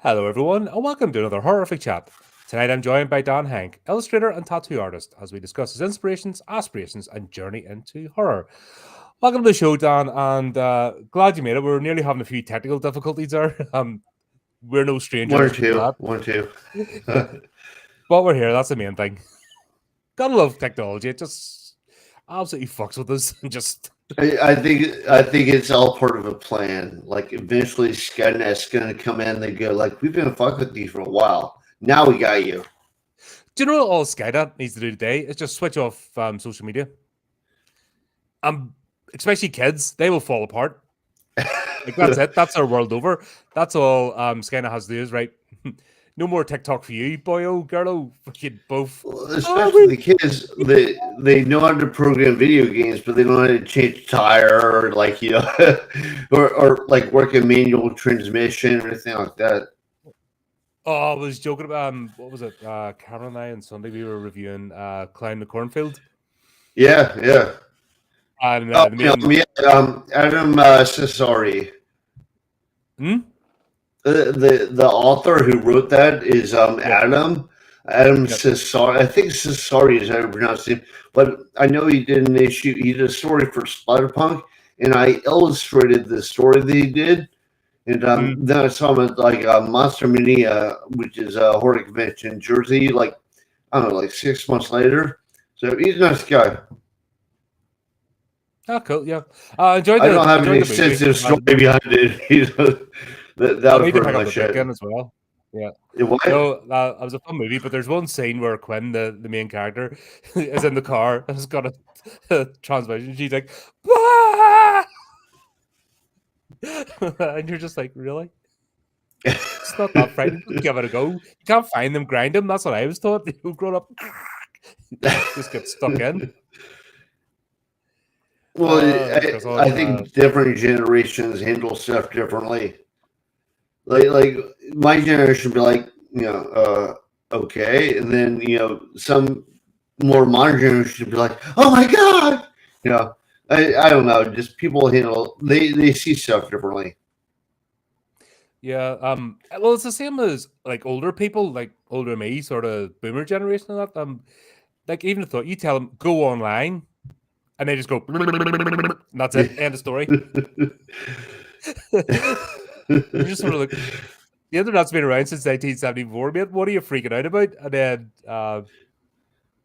Hello, everyone, and welcome to another horrific chat. Tonight I'm joined by Henk, illustrator and tattoo artist, as we discuss his inspirations, aspirations, and journey into horror. Welcome to the show, Dan, and glad you made it. We were nearly having a few technical difficulties there. We're no strangers to that. One or two. But we're here, that's the main thing. Gotta love technology. It just absolutely fucks with us and just I think it's all part of a plan. Like eventually Skynet's gonna come in. They go like, we've been fucking with you for a while. Now we got you. Do you know what all Skynet needs to do today? Is just switch off social media. Especially kids, they will fall apart. Like that's it. That's our world over. That's all Skynet has to do is right. No more TikTok for you, boyo, girlo. Fucking both. Especially the kids, they know how to program video games, but they don't know how to change a tire or like or like work a manual transmission or anything like that. Oh, I was joking about what was it? Cameron and I on Sunday we were reviewing Climb the Cornfield. Yeah. And Adam Cesari. Hmm? The author who wrote that is Adam Cesari. I think Cesari is how to pronounce it, but I know he did an issue. He did a story for Splatterpunk, and I illustrated the story that he did. And then I saw him at like Monster Mania, which is a horror convention in Jersey. Like I don't know, like 6 months later. So he's a nice guy. Oh, cool. Yeah, I enjoyed. I don't have any sensitive story behind it. That was pretty much it as well. Yeah. What? No, it was a fun movie, but there's one scene where Quinn, the main character, is in the car and has got a transmission. She's like, "Wah!" And you're just like, really? It's not that frightening. Give it a go. You can't find them, grind them. That's what I was taught. Who grown up just get stuck in. Well, I think different generations handle stuff differently. Like my generation would be like, okay, and then some more modern generation would be like, oh my god, I don't know, just people handle they see stuff differently. Yeah. Well, it's the same as like older people, like older me, sort of boomer generation and that. Like even if you tell them go online, and they just go, and that's it, end of story. You're just sort of like, the internet's been around since 1974, mate. What are you freaking out about? And then I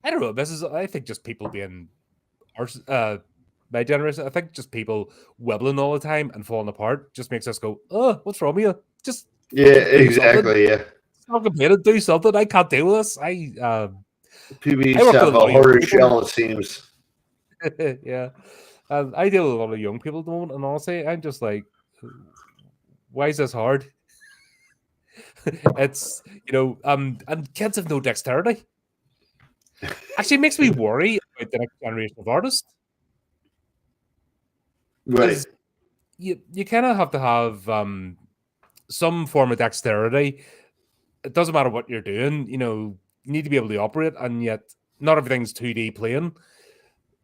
don't know. I think just people being my generation. I think just people wibbling all the time and falling apart just makes us go, oh, what's wrong with you? Just exactly. Yeah, stop complaining. Do something. I can't deal with this. people used to have a horror shell. It seems. Yeah, and I deal with a lot of young people at the moment, and honestly, I'm just like, why is this hard? It's and kids have no dexterity. Actually, it makes me worry about the next generation of artists. Right. You kind of have to have some form of dexterity. It doesn't matter what you're doing. You need to be able to operate, and yet not everything's 2D playing.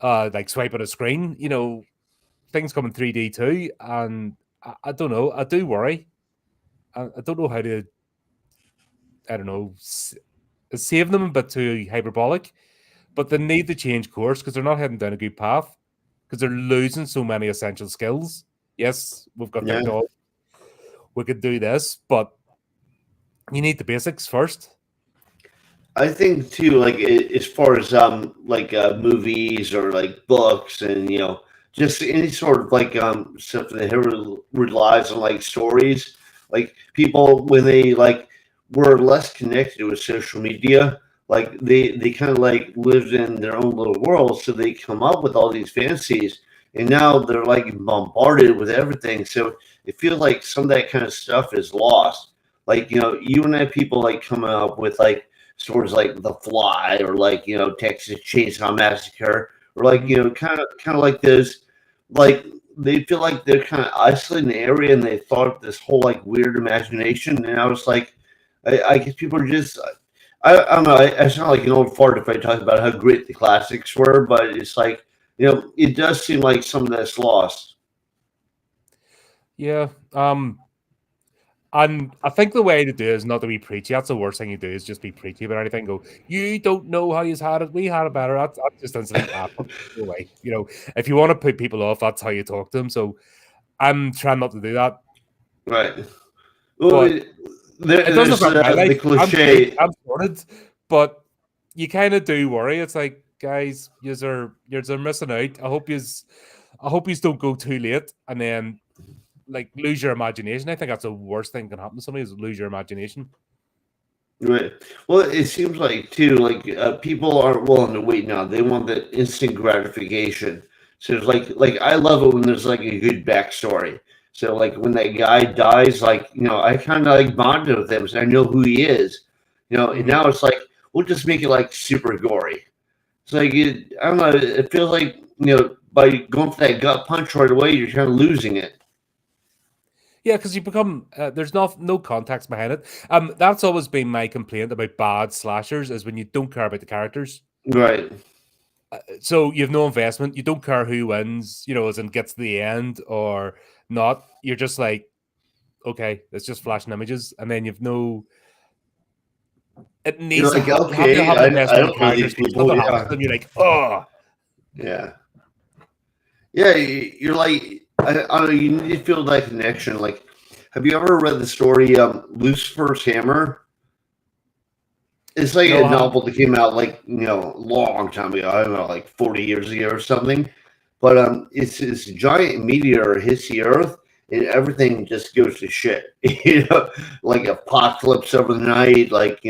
Like swipe at a screen. Things come in 3D too, and I don't know. I do worry. I don't know how to. I don't know. Save them a bit too hyperbolic, but they need to change course because they're not heading down a good path because they're losing so many essential skills. Yes, we've got technology. We could do this, but you need the basics first. I think too, like as far as movies or like books and just any sort of like stuff that relies on like stories. Like people when they like were less connected with social media, like they kind of like lived in their own little world, so they come up with all these fantasies, and now they're like bombarded with everything. So it feels like some of that kind of stuff is lost. Like you and I people like coming up with like stories like The Fly or like Texas Chainsaw Massacre or like kind of like those, like they feel like they're kind of isolated in the area and they thought of this whole like weird imagination. And I was like, I guess people are just I don't know. I sound like an old fart if I talk about how great the classics were, but it's like it does seem like some of that's lost. Yeah. And I think the way to do it is not to be preachy. That's the worst thing you do, is just be preachy about anything. Go, you don't know how you've had it. We had it better. That's just instantly, fuck, go away. If you want to put people off, that's how you talk to them. So I'm trying not to do that. Right. Well, But it doesn't there's affect my the life. I'm good. cliche. I'm sorted. But you kind of do worry. It's like, guys, you're missing out. I hope you don't go too late and then like lose your imagination. I think that's the worst thing can happen to somebody, is lose your imagination. Right. Well, it seems like too, like people aren't willing to wait now. They want the instant gratification. So it's like I love it when there's like a good backstory. So like when that guy dies, like I kind of like bonded with him, so I know who he is. And Mhm. now it's like we'll just make it like super gory. It's like I don't know. It feels like by going for that gut punch right away, you're kind of losing it. Yeah, because you become there's no context behind it. That's always been my complaint about bad slashers, is when you don't care about the characters. Right. So you have no investment. You don't care who wins, as in gets to the end or not. You're just like, okay, it's just flashing images, and then you've no. It You're needs to like, have, you have to okay, have I, an I investment in don't know these characters. If people. something happens to Yeah. them, you're like, oh, Yeah. Yeah, you're like, I don't know, you need to feel that connection. Like, have you ever read the story Lucifer's Hammer? It's like no, a I haven't. novel that came out like long time ago. I don't know, like 40 years ago or something. But it's this giant meteor hits the Earth, and everything just goes to shit. Like apocalypse overnight. Like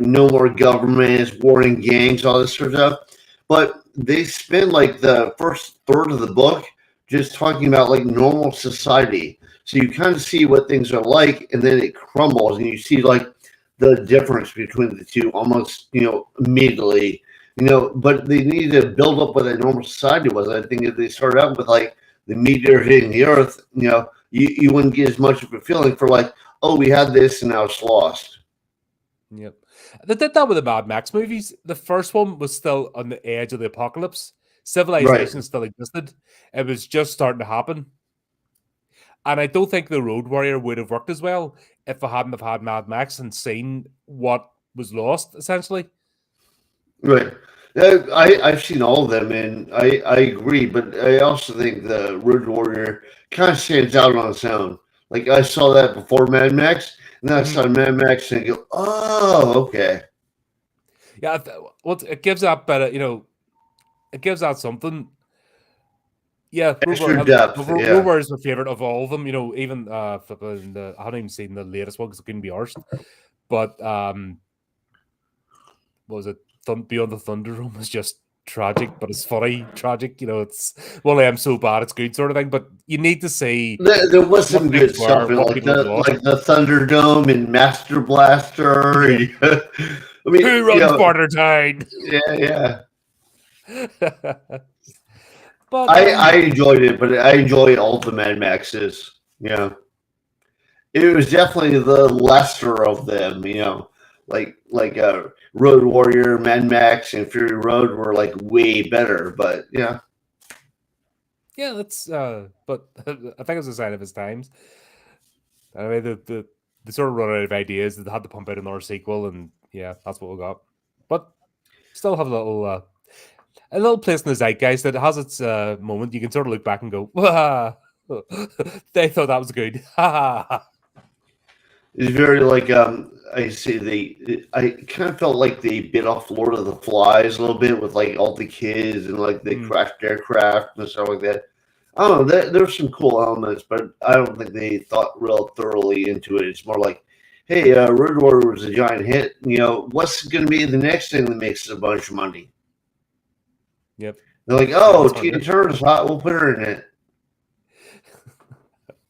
no more governments, warring gangs, all this sort of stuff. But they spend like the first third of the book just talking about like normal society. So you kind of see what things are like, and then it crumbles, and you see like the difference between the two almost immediately. But they need to build up what a normal society was. I think if they started out with like the meteor hitting the Earth, you wouldn't get as much of a feeling for like, oh, we had this and now it's lost. Yep. They did that with the Mad Max movies. The first one was still on the edge of the apocalypse. Right. Civilization still existed. It was just starting to happen. And I don't think the Road Warrior would have worked as well if I hadn't have had Mad Max and seen what was lost, essentially. Right. I've seen all of them, and I agree, but I also think the Road Warrior kind of stands out on its own. Like I saw that before Mad Max, and then I Mhm. saw Mad Max and I go, oh, okay. Yeah, well, it gives that better, it gives that something. Yeah, Extra depth, Road yeah. Warrior is my favorite of all of them. Even I haven't even seen the latest one because it couldn't be arsed. But what was it? Beyond the Thunderdome was just tragic, but it's funny, tragic. It's well, I'm so bad, it's good sort of thing. But you need to see There was what some things good were, stuff in it, what people have lost. like the Thunderdome and Master Blaster. Yeah. I mean, Who runs Border Town? yeah, yeah. But I enjoyed it, but I enjoyed all the Mad Maxes. Yeah, it was definitely the lesser of them. Like Road Warrior, Mad Max, and Fury Road were like way better. But yeah, yeah, that's but I think it's a sign of his times. Anyway, the sort of run out of ideas. They had to pump out another sequel, and yeah, that's what we got. But still have a little place in the zeitgeist that has its moment. You can sort of look back and go, "Wah, they thought that was good." it's very like I see I kind of felt like they bit off Lord of the Flies a little bit with like all the kids and like the Mm, crashed aircraft and stuff like that. I don't know. There's some cool elements, but I don't think they thought real thoroughly into it. It's more like, hey, Road Warrior was a giant hit. What's going to be the next thing that makes us a bunch of money? yep. They're like, Yeah, oh, that's what it Tina is. Turner's hot. We'll put her in it.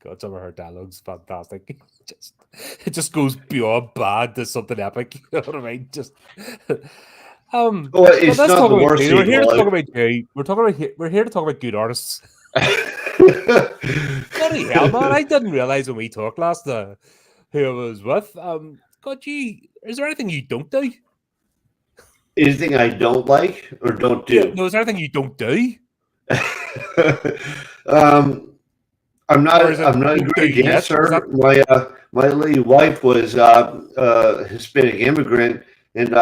God, some of her dialogue's fantastic. It just goes beyond bad to something epic. You know what I mean? Just Well, but it's let's not talk the about worst good. We're here to sequel. talk about good. We're here to talk about good artists. Bloody hell, man! I didn't realize when we talked last who I was with. God, is there anything you don't do? Anything I don't like or don't Yeah, do? no, is there anything you don't do? um, or is it I'm not a don't do great yet? Is that dancer. My lady wife was a Hispanic immigrant, and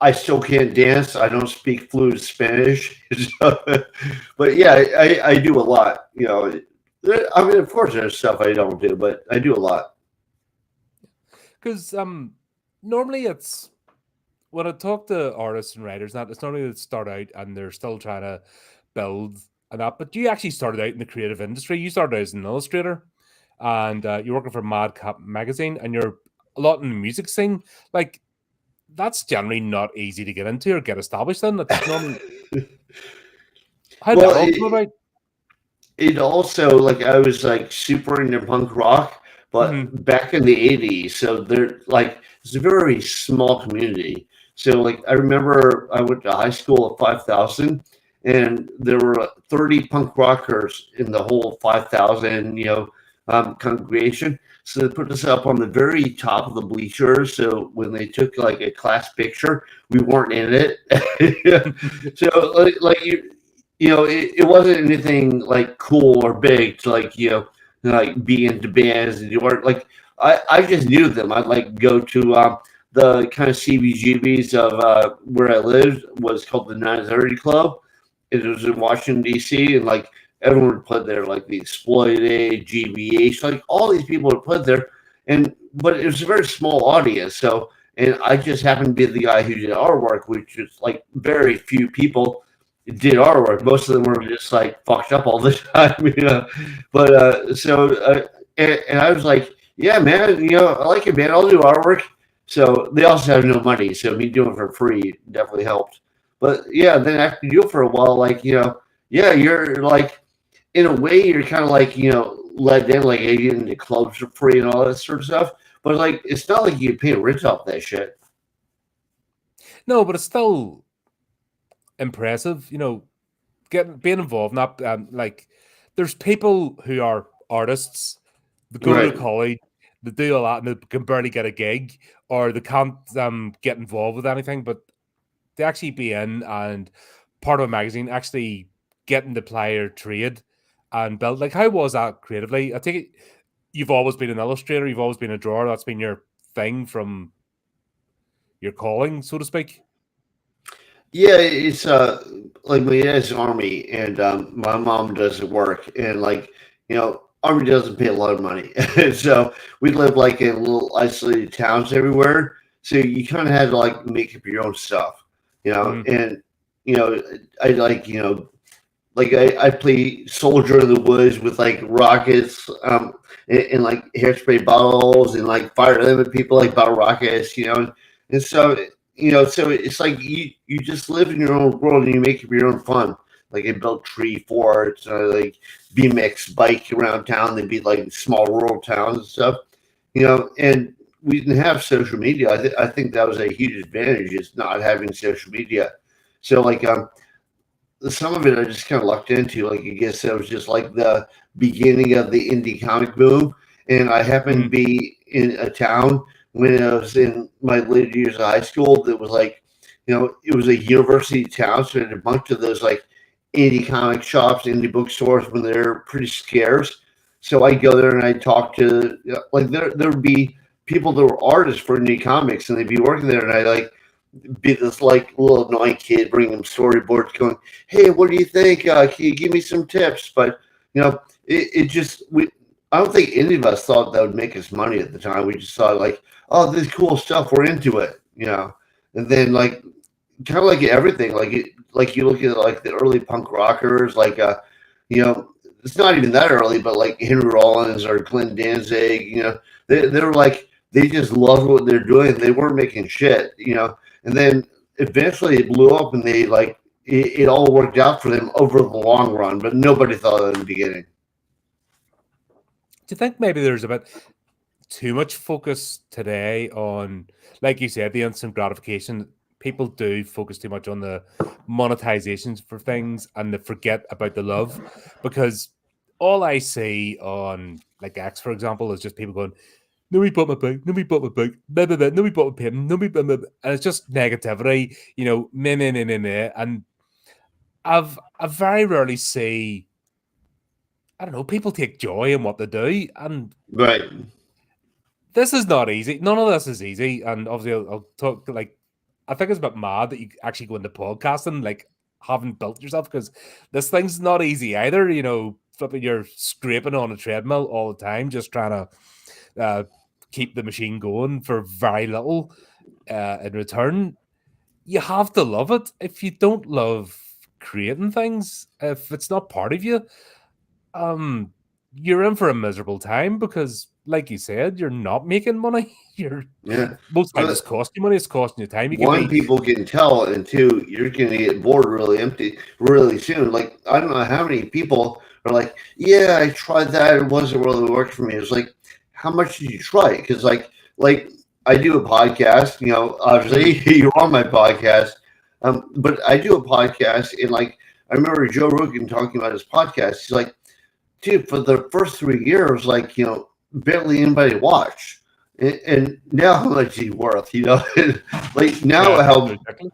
I still can't dance. I don't speak fluent Spanish, so, but yeah, I do a lot. You know, I mean, of course, there's stuff I don't do, but I do a lot. because normally it's when I talk to artists and writers, that it's normally they start out and they're still trying to build an app. But you actually started out in the creative industry. You started out as an illustrator, and you're working for Madcap magazine, and you're a lot in the music scene. Like that's generally not easy to get into or get established in. It's normally how did Well, that all come about? it also like I was like super into punk rock, Hmm. but back in the '80s, so they're like it's a very small community. So like I remember I went to high school at 5,000, and there were 30 punk rockers in the whole 5,000, congregation. So they put us up on the very top of the bleachers. So when they took like a class picture, we weren't in it. So like it wasn't anything like cool or big to like, like be into bands and do art. Like I just knew them. I'd like go to the kind of CBGBs of where I lived was called the 930 Club. It was in Washington D.C. and like everyone would play there, like the Exploited, GBH, like all these people would play there, and but it was a very small audience. So and I just happened to be the guy who did artwork, which is like very few people did our work. Most of them were just like fucked up all the time, But and I was like, yeah, man, I like it, man. I'll do our work. So they also have no money, so me doing it for free definitely helped. But yeah, then after you do it for a while, like yeah, you're like in a way you're kind of like let in, like you get into clubs for free and all that sort of stuff. But like it's not like you pay rent off that shit. No, but it's still impressive. Getting being involved. Not like there's people who are artists that go to Right. college, they do a lot, and they can barely get a gig, or they can't get involved with anything. But to actually be in and part of a magazine, actually getting to play your trade and build. Like, how was that creatively? I think you've always been an illustrator, you've always been a drawer. That's been your thing from your calling, so to speak. Yeah, it's like my dad's army, and my mom doesn't work, and like army doesn't pay a lot of money, so we live like in little isolated towns everywhere. So you kind of had to like make up your own stuff, Mm. and you know I like like I play soldier in the woods with like rockets, and like hairspray bottles and like fire them at people like bottle rockets, and so so it's like you just live in your own world and you make up your own fun. Like I built tree forts, like BMX bike around town. They'd be like small rural towns and stuff, and we didn't have social media. I think that was a huge advantage is not having social media. So like some of it I just kind of lucked into. Like I guess that was just like the beginning of the indie comic boom, and I happened to Mm. be in a town when I was in my later years of high school that was like, it was a university town, so it had a bunch of those like indie comic shops, indie bookstores when they're pretty scarce. So I go there and I talk to like there would be people that were artists for indie comics, and they'd be working there, and I like be this like little annoying kid bringing them storyboards going, hey, what do you think, can you give me some tips? But it just we I don't think any of us thought that would make us money at the time. We just thought like, oh, this cool stuff, we're into it, and then like kind of like everything, like you look at like the early punk rockers, like you know it's not even that early, but like Henry Rollins or Glenn Danzig, they're like they just loved what they're doing. They weren't making shit, and then eventually it blew up, and they like it all worked out for them over the long run. But nobody thought of it in the beginning. Do you think maybe there's a bit too much focus today on, like you said, the instant gratification? People do focus too much on the monetizations for things and they forget about the love because all I see on like X, for example, is just people going, nobody bought my book, nobody bought my book, blah, blah, blah, nobody bought my painting, nobody blah, blah, blah. And it's just negativity, meh, meh, meh, meh, meh. And I very rarely see I don't know, people take joy in what they do, and Right. this is not easy. None of this is easy, and obviously, I'll talk like I think it's a bit mad that you actually go into podcasting, like haven't built yourself because this thing's not easy either. You know, flipping you're scraping on a treadmill all the time, just trying to keep the machine going for very little in return. You have to love it. If you don't love creating things, if it's not part of you, um, you're in for a miserable time because, like you said, you're not making money. You're Yeah. most times it's But costing you money. It's costing you time. You could one, be, people can tell, and two, you're going to get bored really empty really soon. Like, I don't know how many people are like, yeah, I tried that. It wasn't really working for me. It's like, how much did you try? Because, like I do a podcast, obviously you're on my podcast, but I do a podcast, and like, I remember Joe Rogan talking about his podcast. He's like, dude, for the first 3 years, like, barely anybody watched. And now how much he's worth, like now yeah, how exactly.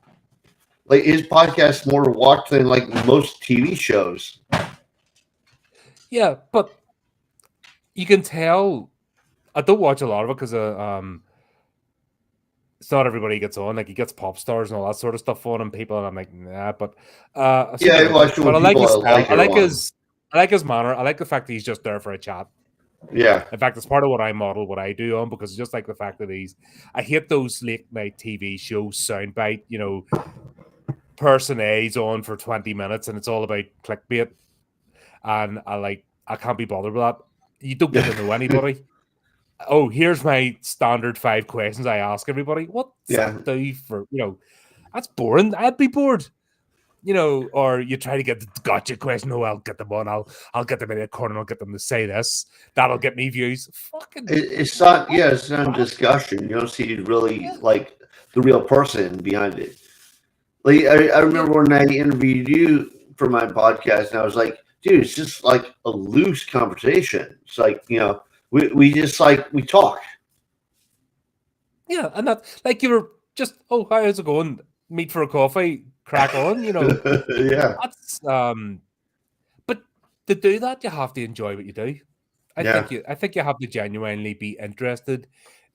like his podcast more watched than like most TV shows. Yeah, but you can tell. I don't watch a lot of it because it's not everybody gets on. Like he gets pop stars and all that sort of stuff on, and people, and I'm like, nah. But I Yeah, sort of I like him. watch it But when I like people his I style. like are on. I like his manner. I like the fact that he's just there for a chat. Yeah, In fact, it's part of what I model, what I do on, because just like the fact that I hate those late night TV shows soundbite, person A's on for 20 minutes and it's all about clickbait. And I can't be bothered with that. You don't get to know anybody. Oh, here's my standard 5 questions I ask everybody. What's yeah. that do for, that's boring. I'd be bored. Or you try to get the gotcha question. Oh, I'll get them on. I'll get them in a corner. I'll get them to say this. That'll get me views. Fucking It's not. Yeah, it's not a crap. discussion. You don't see really Yeah, like the real person behind it. Like I yeah, remember when I interviewed you for my podcast, and I was like, dude, it's just like a loose conversation. It's like we just like we talk. yeah. And that, like, you were just, oh, how's it going? Meet for a coffee, crack on. Yeah, That's But to do that, you have to enjoy what you do. yeah, I think you have to genuinely be interested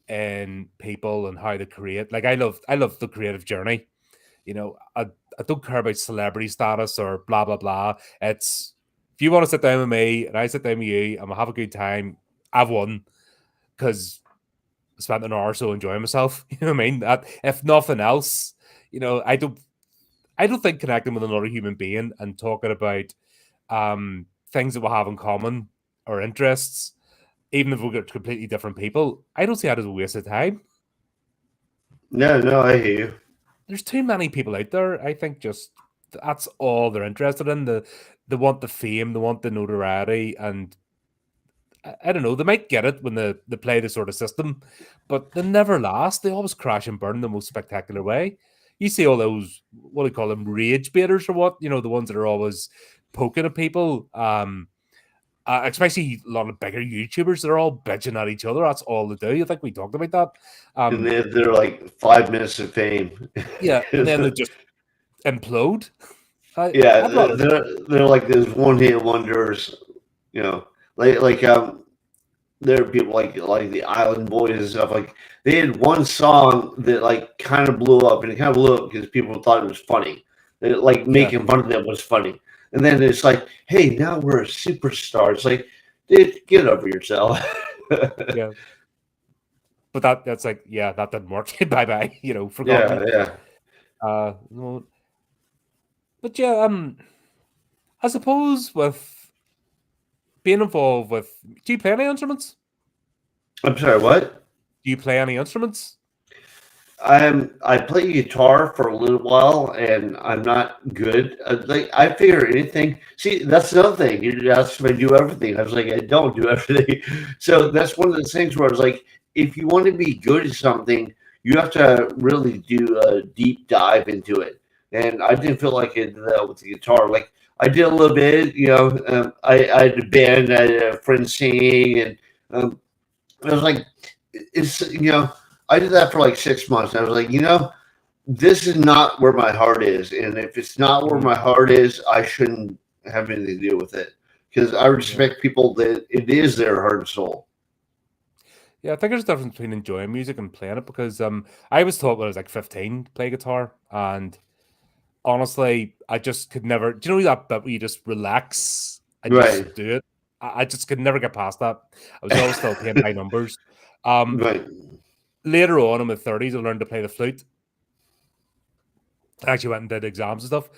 in people and how they create. Like I love the creative journey. I don't care about celebrity status or blah blah blah. It's if you want to sit down with me and I sit down with you and we'll have a good time, I've won because I spent an hour or so enjoying myself. You know what I mean? That if nothing else, I don't think connecting with another human being and talking about things that we have in common or interests, even if we're completely different people, I don't see that as a waste of time. no, I hear you. There's too many people out there. I think just that's all they're interested in. They want the fame, they want the notoriety, and I don't know. They might get it when they play the sort of system, but they never last. They always crash and burn in the most spectacular way. You see all those what do you call them, rage baiters or what? The ones that are always poking at people. Especially a lot of bigger YouTubers, they're all bitching at each other. That's all they do. I think we talked about that. And they're like 5 minutes of fame. Yeah, and then they just implode. Yeah, I'd rather. they're like those one hit wonders. Like there are people like the Island Boys and stuff. Like they had one song that like kind of blew up, and it kind of blew up because people thought it was funny. Like Yeah, making fun of them was funny, and then it's like, hey, now we're a superstar. It's like, dude, get over yourself. yeah. But that's like, yeah, that didn't work. Bye bye. Yeah, Forgotten. yeah. No, but yeah, I suppose with being involved with, do you play any instruments? I'm sorry, what? Do you play any instruments? I play guitar for a little while, and I'm not good. Like I figure anything. See, that's another thing. You asked if I do everything. I was like, I don't do everything. So that's one of the things where I was like, if you want to be good at something, you have to really do a deep dive into it. And I didn't feel like I did that with the guitar. Like I did a little bit. I had a band, I had a friend singing, and I was like, I did that for like 6 months. And I was like, this is not where my heart is. And if it's not where Mhm. my heart is, I shouldn't have anything to do with it. because I Yeah. respect people that it is their heart and soul. Yeah, I think there's a difference between enjoying music and playing it because I was taught when I was like 15 to play guitar, and honestly, I just could never. Do you know that bit where you just relax and Right, just do it? I just could never get past that. I was always still playing by numbers. Um, right. Later on in my 30s, I learned to play the flute. I actually went and did exams and stuff,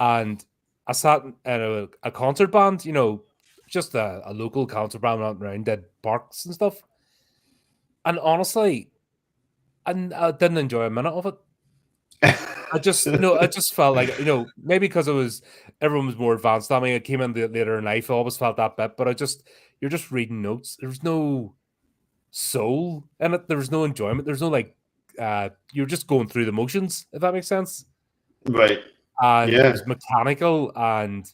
and I sat in a concert band. Just a local concert band around did parks and stuff. And honestly, I didn't enjoy a minute of it. I just felt like, maybe because everyone was more advanced than me. I came in later in life. I always felt that bit, but you're just reading notes. There's no soul in it. There's no enjoyment. There's no you're just going through the motions, if that makes sense. Right. And it Yeah. was mechanical, and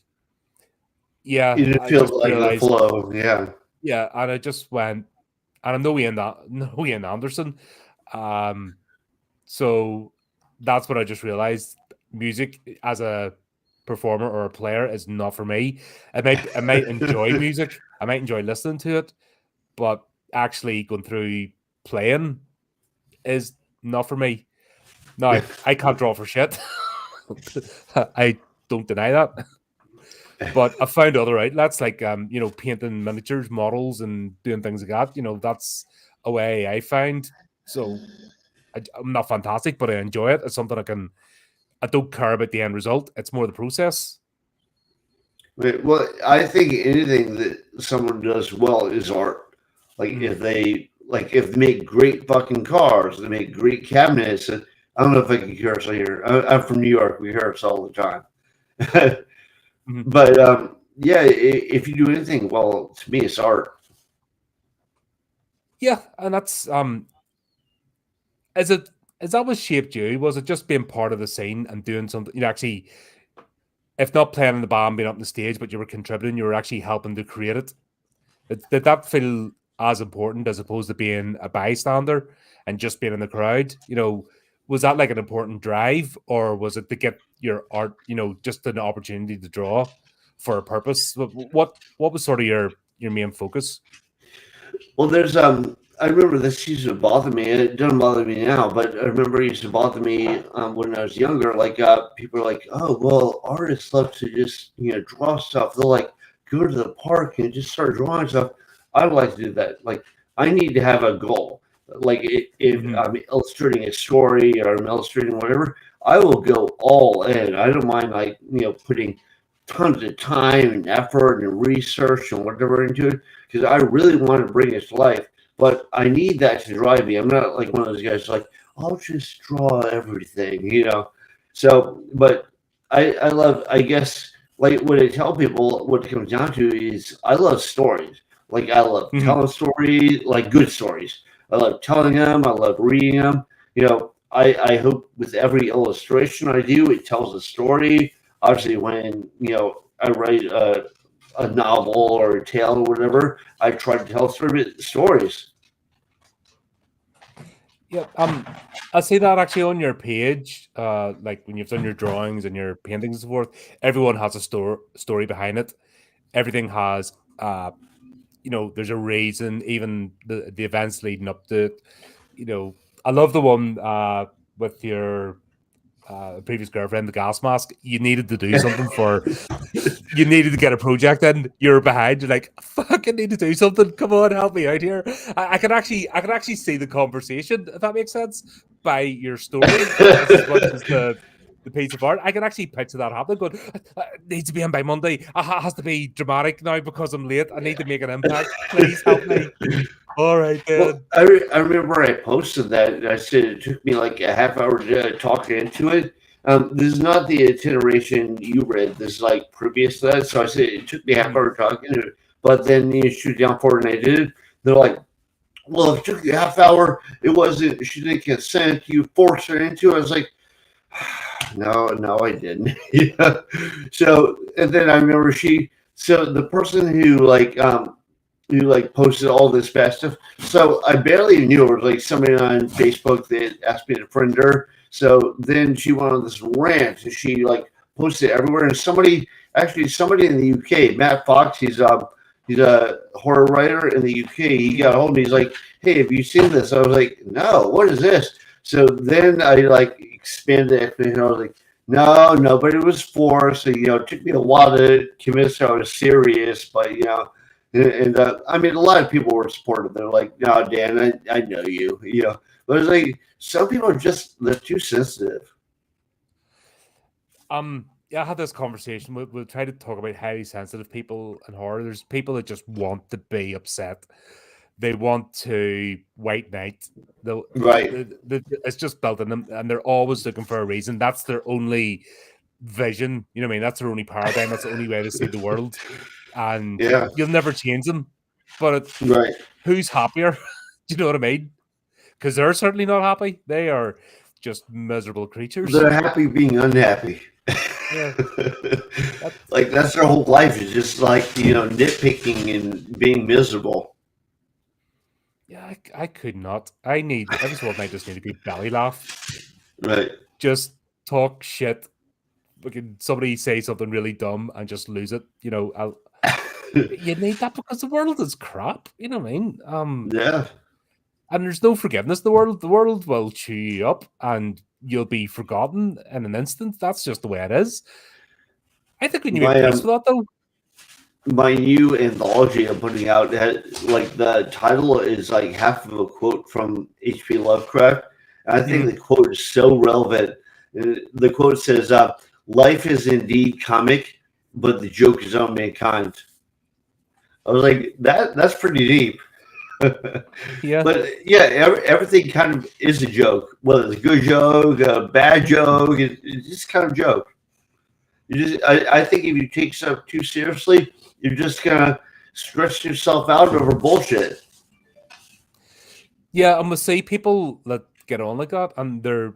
yeah, It I feels just like the realized, flow. Yeah. yeah, and I just went, and I'm no Ian, no Ian Anderson. Um, So that's what I just realized. Music as a performer or a player is not for me. I might enjoy music. I might enjoy listening to it, but actually going through playing is not for me. Now, I can't draw for shit. I don't deny that. But I found other outlets like painting miniatures, models, and doing things like that. That's a way I find. So I'm not fantastic, but I enjoy it. It's something I don't care about the end result. It's more the process. Right. Well, I think anything that someone does well is art. Mm, If they make great fucking cars, they make great cabinets. And I don't know if I can curse here. I'm from New York. We curse all the time. mhm. But yeah, if you do anything well, to me, it's art. Yeah, and that's is it is that what shaped you? Was it just being part of the scene and doing something? Actually, if not playing in the band, being up on the stage, but you were contributing, you were actually helping to create it. Did that feel as important as opposed to being a bystander and just being in the crowd? Was that like an important drive, or was it to get your art? Just an opportunity to draw for a purpose. What was sort of your main focus? Well, I remember this used to bother me, and it doesn't bother me now, but I remember it used to bother me when I was younger. People are like, oh, well, artists love to just, draw stuff. They'll like go to the park and just start drawing stuff. I'd like to do that. Like, I need to have a goal. Like, if Hmm. I'm illustrating a story or I'm illustrating whatever, I will go all in. I don't mind, like, putting tons of time and effort and research and whatever into it because I really want to bring it to life. But I need that to drive me. I'm not like one of those guys like, I'll just draw everything. So, but I love, I guess, like what I tell people, what it comes down to is I love stories. Like I love Hmm. telling stories, like good stories. I love telling them. I love reading them. I hope with every illustration I do, it tells a story. Obviously, when I write a novel or a tale or whatever, I try to tell stories. Yeah. I see that actually on your page. Like when you've done your drawings and your paintings and so forth, everyone has a story behind it. Everything has there's a reason, even the events leading up to it. I love the one with your previous girlfriend, the gas mask. You needed to do something for you needed to get a project in. You're behind. You're like, fuck, I need to do something. Come on, help me out here. I can actually see the conversation, if that makes sense, by your story just as much as the piece of art. I can actually picture that happening. Going, it needs to be in by Monday. It has to be dramatic now because I'm late. I need to make an impact. Please help me. All right, Well, then. I remember I posted that. And I said it took me like a half hour to talk into it. This is not the iteration you read. This is like previous to that. So I said it took me a half Mhm. hour to talk into it. But then you shoot down for it and I did it. They're like, well, it took you a half hour. It wasn't, she didn't consent. You forced her into it. I was like, no, I didn't. Yeah. So, and then I remember so the person who like posted all this bad stuff. So I barely knew her. It was like somebody on Facebook that asked me to friend her. So then she went on this rant and she like posted it everywhere. And somebody Actually, somebody in the UK, Matt Fox, he's a horror writer in the UK. He got hold of me. He's like, "Hey, have you seen this?" I was like, "No, what is this?" So then I like expanded it, and I was like, "No, but it was four." So it took me a while to convince I was serious, but and I mean, a lot of people were supportive. They're like, "No, Dan, I know you." But it's like some people are just they're too sensitive. Yeah, I had this conversation. We'll try to talk about highly sensitive people in horror. There's people that just want to be upset. They want to white knight. Right. It's just built in them, and they're always looking for a reason. That's their only vision. You know what I mean? That's their only paradigm. That's the only way to see the world, and Yeah. you'll never change them. But Right. who's happier? Do you know what I mean? Because they're certainly not happy. They are just miserable creatures. They're happy being unhappy. Yeah. That's, Like that's their whole life is just like nitpicking and being miserable. yeah, I could not. I need every so often I just need a good belly laugh. Right. Just talk shit. Somebody say something really dumb and just lose it. You need that because the world is crap. You know what I mean? Yeah. And there's no forgiveness. The world will chew you up, and you'll be forgotten in an instant. That's just the way it is. I think when you make My peace with that, though, my new anthology I'm putting out like the title is like half of a quote from H.P. Lovecraft. And I think the quote is so relevant. The quote says, "Life is indeed comic, but the joke is on mankind." I was like, that's pretty deep. yeah, But yeah, everything kind of is a joke. Whether it's a good joke, a bad joke, it's just kind of joke. I think if you take stuff too seriously, you're just gonna stress yourself out over bullshit. yeah, I'm gonna say people that get on like that, and they're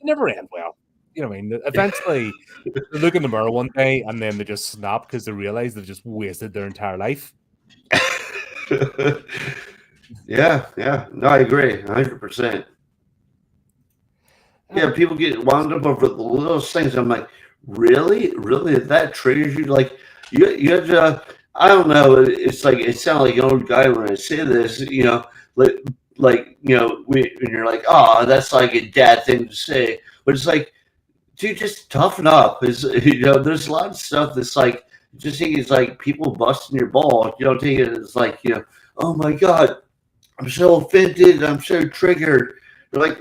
never end well. You know what I mean? Eventually, they look in the mirror one day and then they just snap because they realize they've just wasted their entire life. Yeah. No, I agree, 100%. Yeah, people get wound up over the littlest things. I'm like, really, that triggers you? Like, you have to. I don't know. It's like it sounds like an old guy when I say this. Like when you're like, oh, that's like a dad thing to say. But it's like, dude, just toughen up. There's a lot of stuff that's like, just think it's like people busting your ball. You don't take it as like, oh my god, I'm so offended. I'm so triggered. You're like,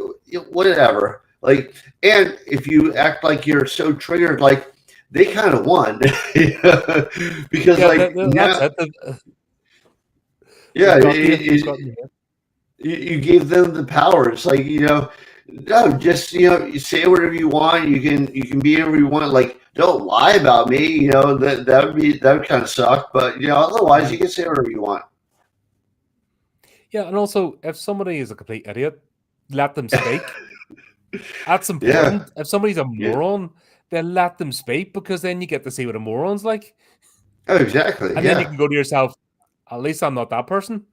whatever. Like, and if you act like you're so triggered, like they kind of won because Yeah, like that's now, it. yeah, They've gotten you. you gave them the power. It's like no, just you say whatever you want. You can be whatever you want. Like, don't lie about me. That would kind of suck. But otherwise, you can say whatever you want. Yeah, and also, if somebody is a complete idiot, let them speak. That's Yeah, important. If somebody's a yeah. moron, then let them speak because then you get to see what a moron's like. Oh, exactly. And then you Yeah. can go to yourself, at least I'm not that person.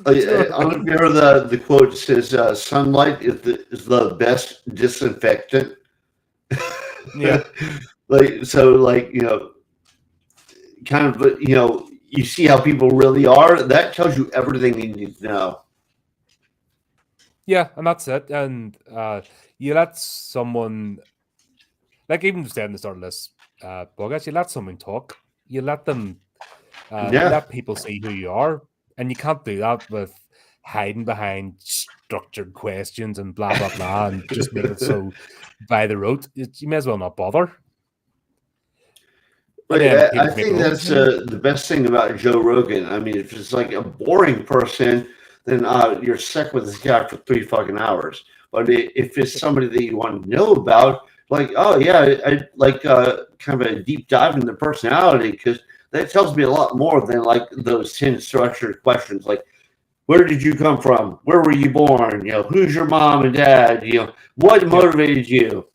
I Do you know what I don't know if mean? you heard the quote that says sunlight is the best disinfectant. Yeah. Like so, like kind of you see how people really are. That tells you everything you need to know. Yeah, and that's it. And you let someone, like even just at the start of this podcast, you let someone talk. You let them, Yeah, let people see who you are. And you can't do that with hiding behind structured questions and blah, blah, blah, and just make it so by the road. You may as well not bother. And but then I people can make think their own that's opinion. the best thing about Joe Rogan. I mean, if it's like a boring person, then you're stuck with this guy for 3 fucking hours. But if it's somebody that you want to know about, like, oh yeah, I like kind of a deep dive into personality because that tells me a lot more than like those 10 structured questions. Like, where did you come from? Where were you born? Who's your mom and dad? What Yeah. motivated you?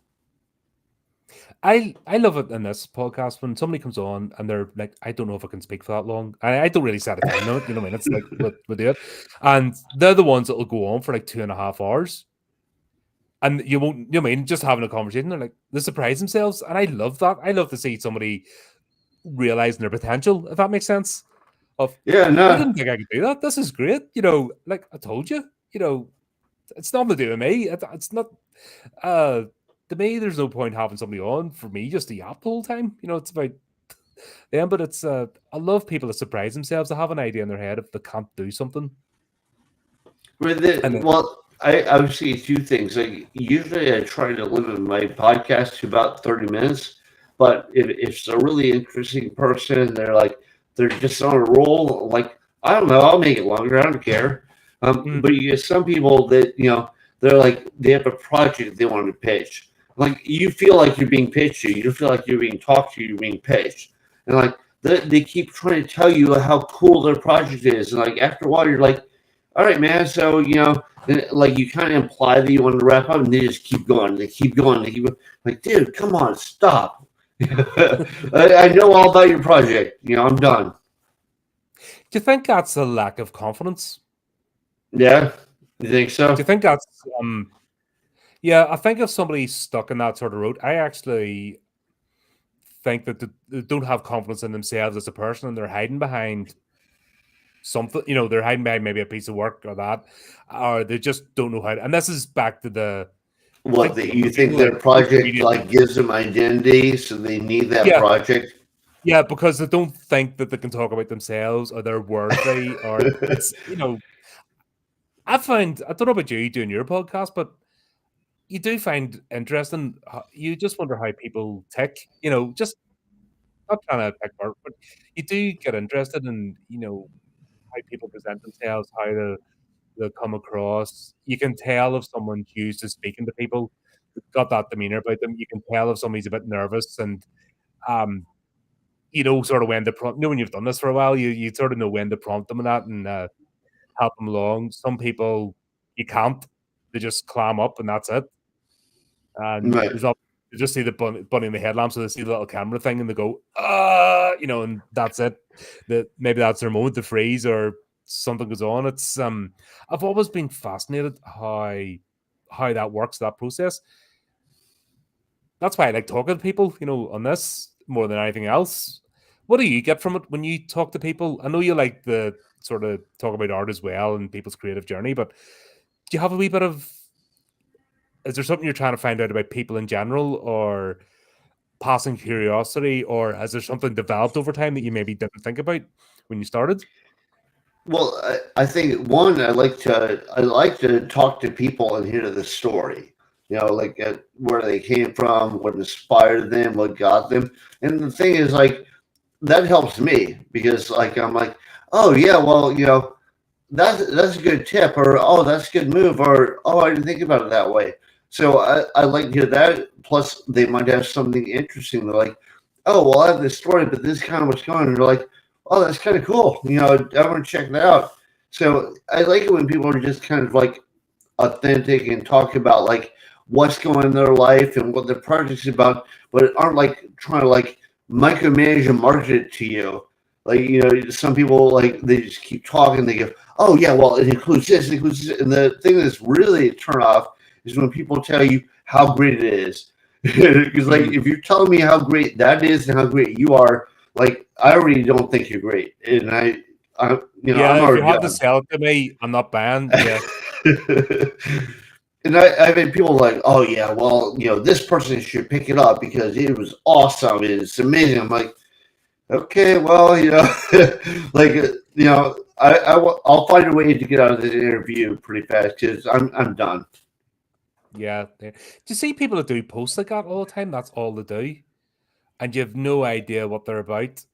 I love it in this podcast when somebody comes on and they're like, I don't know if I can speak for that long. I don't really set a time limit, you know what I mean? It's like we do it. And they're the ones that will go on for like 2.5 hours. And you won't, you know what I mean, just having a conversation, they're like, they surprise themselves. And I love that. I love to see somebody realizing their potential, if that makes sense. Of, Yeah, I no. didn't think I could do that. This is great. You know, like I told you, you know, it's nothing to do with me. It's not, uh, to me, there's no point having somebody on for me just to yap the whole time. You know, it's about them, but it's, I love people that surprise themselves. They have an idea in their head if they can't do something. And then, Well, I would say two things. Like usually, I try to limit my podcast to about 30 minutes. But if it's a really interesting person, they're just on a roll. Like I don't know, I'll make it longer. I don't care. mm, But you get some people that they're like they have a project they want to pitch. Like you feel like you're being pitched to. You feel like you're being talked to. You're being pitched, and like they keep trying to tell you how cool their project is. And like after a while, you're like, all right, man. So like you kind of imply that you want to wrap up, and they just keep going. They keep going. They keep going. Like, dude, come on, stop. I know all about your project. I'm done. do you think that's a lack of confidence? Yeah, you think Do you so? think that's, yeah, I think if somebody's stuck in that sort of road, I actually think that they don't have confidence in themselves as a person and they're hiding behind something, you know, they're hiding behind maybe a piece of work or that, or they just don't know how to, and this is back to the, I What think that you you know, think like their social project media, like gives them identity, so they need that yeah, project? yeah, because they don't think that they can talk about themselves or they're worthy, or it's, you know, I don't know about you doing your podcast, but you do find interesting, you just wonder how people tick, you know, just not trying to pick apart, but you do get interested in, you know, how people present themselves, how they come across. You can tell if someone's used to speaking to people, got that demeanor about them. You can tell if somebody's a bit nervous and, um, you know, sort of when to prompt. You know, when you've done this for a while, you sort of know when to prompt them and that, and help them along. Some people you can't; they just clam up and that's it. And Right. there's up, you just see the bunny in the headlamp, so they see the little camera thing and they go, you know, and that's it. That maybe that's their moment to freeze or something goes on. It's I've always been fascinated how that works, that process. That's why I like talking to people, you know, on this more than anything else. What do you get from it when you talk to people? I know you like the sort of talk about art as well and people's creative journey, but do you have a wee bit of, is there something you're trying to find out about people in general, or passing curiosity, or has there something developed over time that you maybe didn't think about when you started? Well, I think one, I like to talk to people and hear the story. Like where they came from, what inspired them, what got them. And the thing is, like that helps me because, like, I'm like, oh yeah, well, that's a good tip, or oh, that's a good move, or oh, I didn't think about it that way. So I like to hear that. Plus, they might have something interesting. They're like, oh, well, I have this story, but this is kind of what's going on. And they're like, oh, that's kind of cool. I want to check that out. So I like it when people are just kind of like authentic and talk about like what's going on in their life and what their project's about, but aren't like trying to like micromanage and market it to you. Like some people like they just keep talking. They go, "Oh yeah, well it includes this, it includes this," and the thing that's really a turn off is when people tell you how great it is. Because like Mm. if you're telling me how great that is and how great you are, like I already don't think you're great, and I'm Yeah, if you already have to done. sell it to me, I'm not buying. Yeah, And I've had people like, oh yeah, well, this person should pick it up because it was awesome. It's amazing. I'm like, okay, well, like, I'll find a way to get out of this interview pretty fast because I'm done. yeah. Do you see people that do posts like that all the time? That's all they do, and you have no idea what they're about.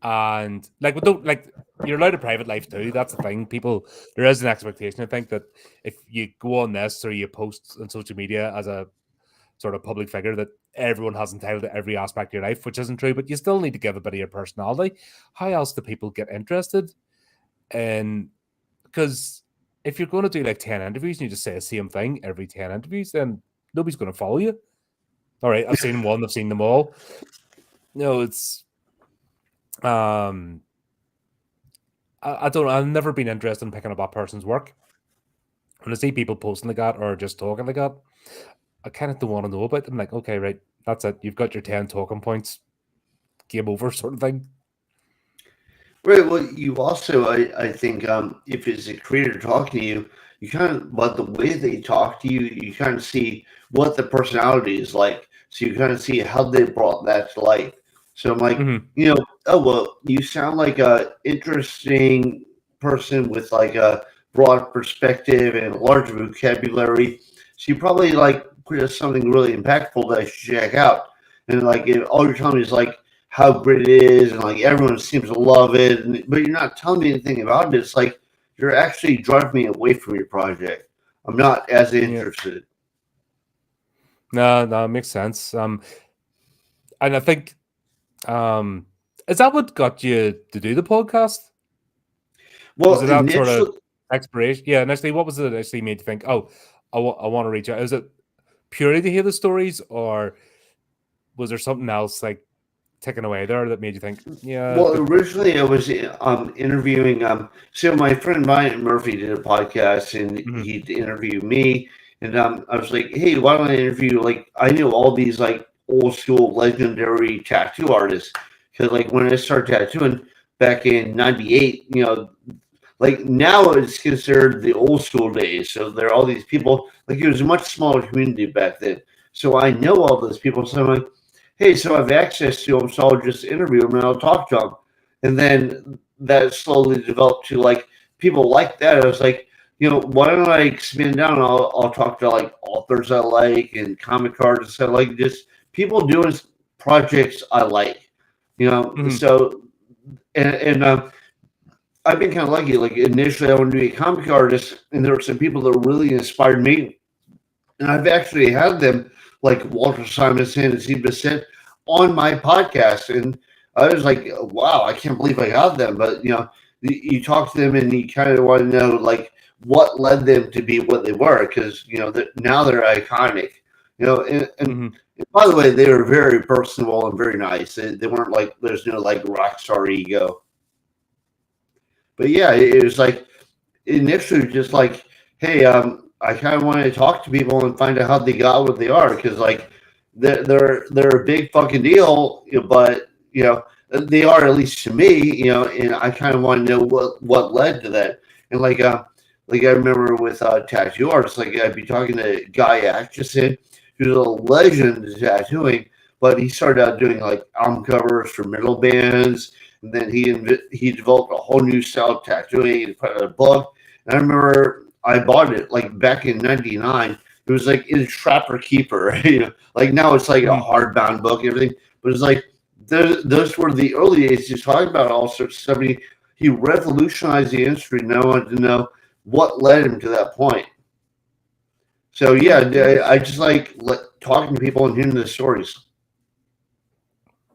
And like, we don't like, you're allowed a private life too. That's the thing. People, there is an expectation, I think, that if you go on this or you post on social media as a sort of public figure, that everyone has entitled to every aspect of your life, which isn't true, but you still need to give a bit of your personality. How else do people get interested in? Because if you're going to do like 10 interviews and you just say the same thing every 10 interviews, then nobody's going to follow you. All right, I've seen one, I've seen them all. No, it's, um, I don't know. I've never been interested in picking up that person's work. When I see people posting like that or just talking like that, I kind of don't want to know about them. Like, okay, right, that's it. You've got your 10 talking points. Game over, sort of thing. Right. Well, you also, I think, if it's a creator talking to you, you kind of, but the way they talk to you, you kind of see what the personality is like. So you kind of see how they brought that to life. So I'm like, Hmm. oh, well, you sound like a interesting person with like a broad perspective and a large vocabulary. So you probably like put something really impactful that I should check out. And like, if all you're telling me is like, how great it is, and like everyone seems to love it, but you're not telling me anything about it. It's like you're actually driving me away from your project. I'm not as Yeah. interested. No, no, it makes sense. And I think, um, is that what got you to do the podcast? Was Well, it that sort of initially, exploration? Yeah, initially, what was it that actually made you think, oh, I want to reach out? Is it purely to hear the stories, or was there something else like ticking away there that made you think, yeah, well, originally I was interviewing. So my friend Ryan Murphy did a podcast, and mhm, he'd interview me, and I was like, hey, why don't I interview? Like, I know all these like old school legendary tattoo artists because like when I started tattooing back in '98, like now it's considered the old school days. So there are all these people, like it was a much smaller community back then. So I know all those people. So I'm like, hey, so I have access to them. So I'll just interview them and I'll talk to them. And then that slowly developed to like people like that. I was like, why don't I expand down? I'll talk to like authors I like and comic artists I like, just people doing projects I like, mhm, so and I've been kind of lucky. Like initially, I wanted to be a comic artist, and there were some people that really inspired me, and I've actually had them, like Walter Simonson and Steve Bissett, on my podcast, and I was like, wow, I can't believe I got them. But you talk to them, and you kind of want to know like what led them to be what they were, because now they're iconic. And mhm. by the way, they were very personable and very nice. They weren't like there's no like rock star ego. But yeah, it was like initially just like, hey, I kind of want to talk to people and find out how they got what they are because like they're a big fucking deal, but they are at least to me, and I kind of want to know what led to that. And like I remember with tattoo artists, like I'd be talking to Guy Atchison, who's a legend in tattooing, but he started out doing like album covers for metal bands, and then he developed a whole new style of tattooing and put out a book. And I remember I bought it like back in '99. It was like in Trapper Keeper, like now it's like a Mhm. hardbound book and everything. But it's like those were the early days. He's talking about all sorts of stuff. He revolutionized the industry, and I wanted to know what led him to that point. So yeah, Yeah, yeah, I just like talking to people and hearing the stories.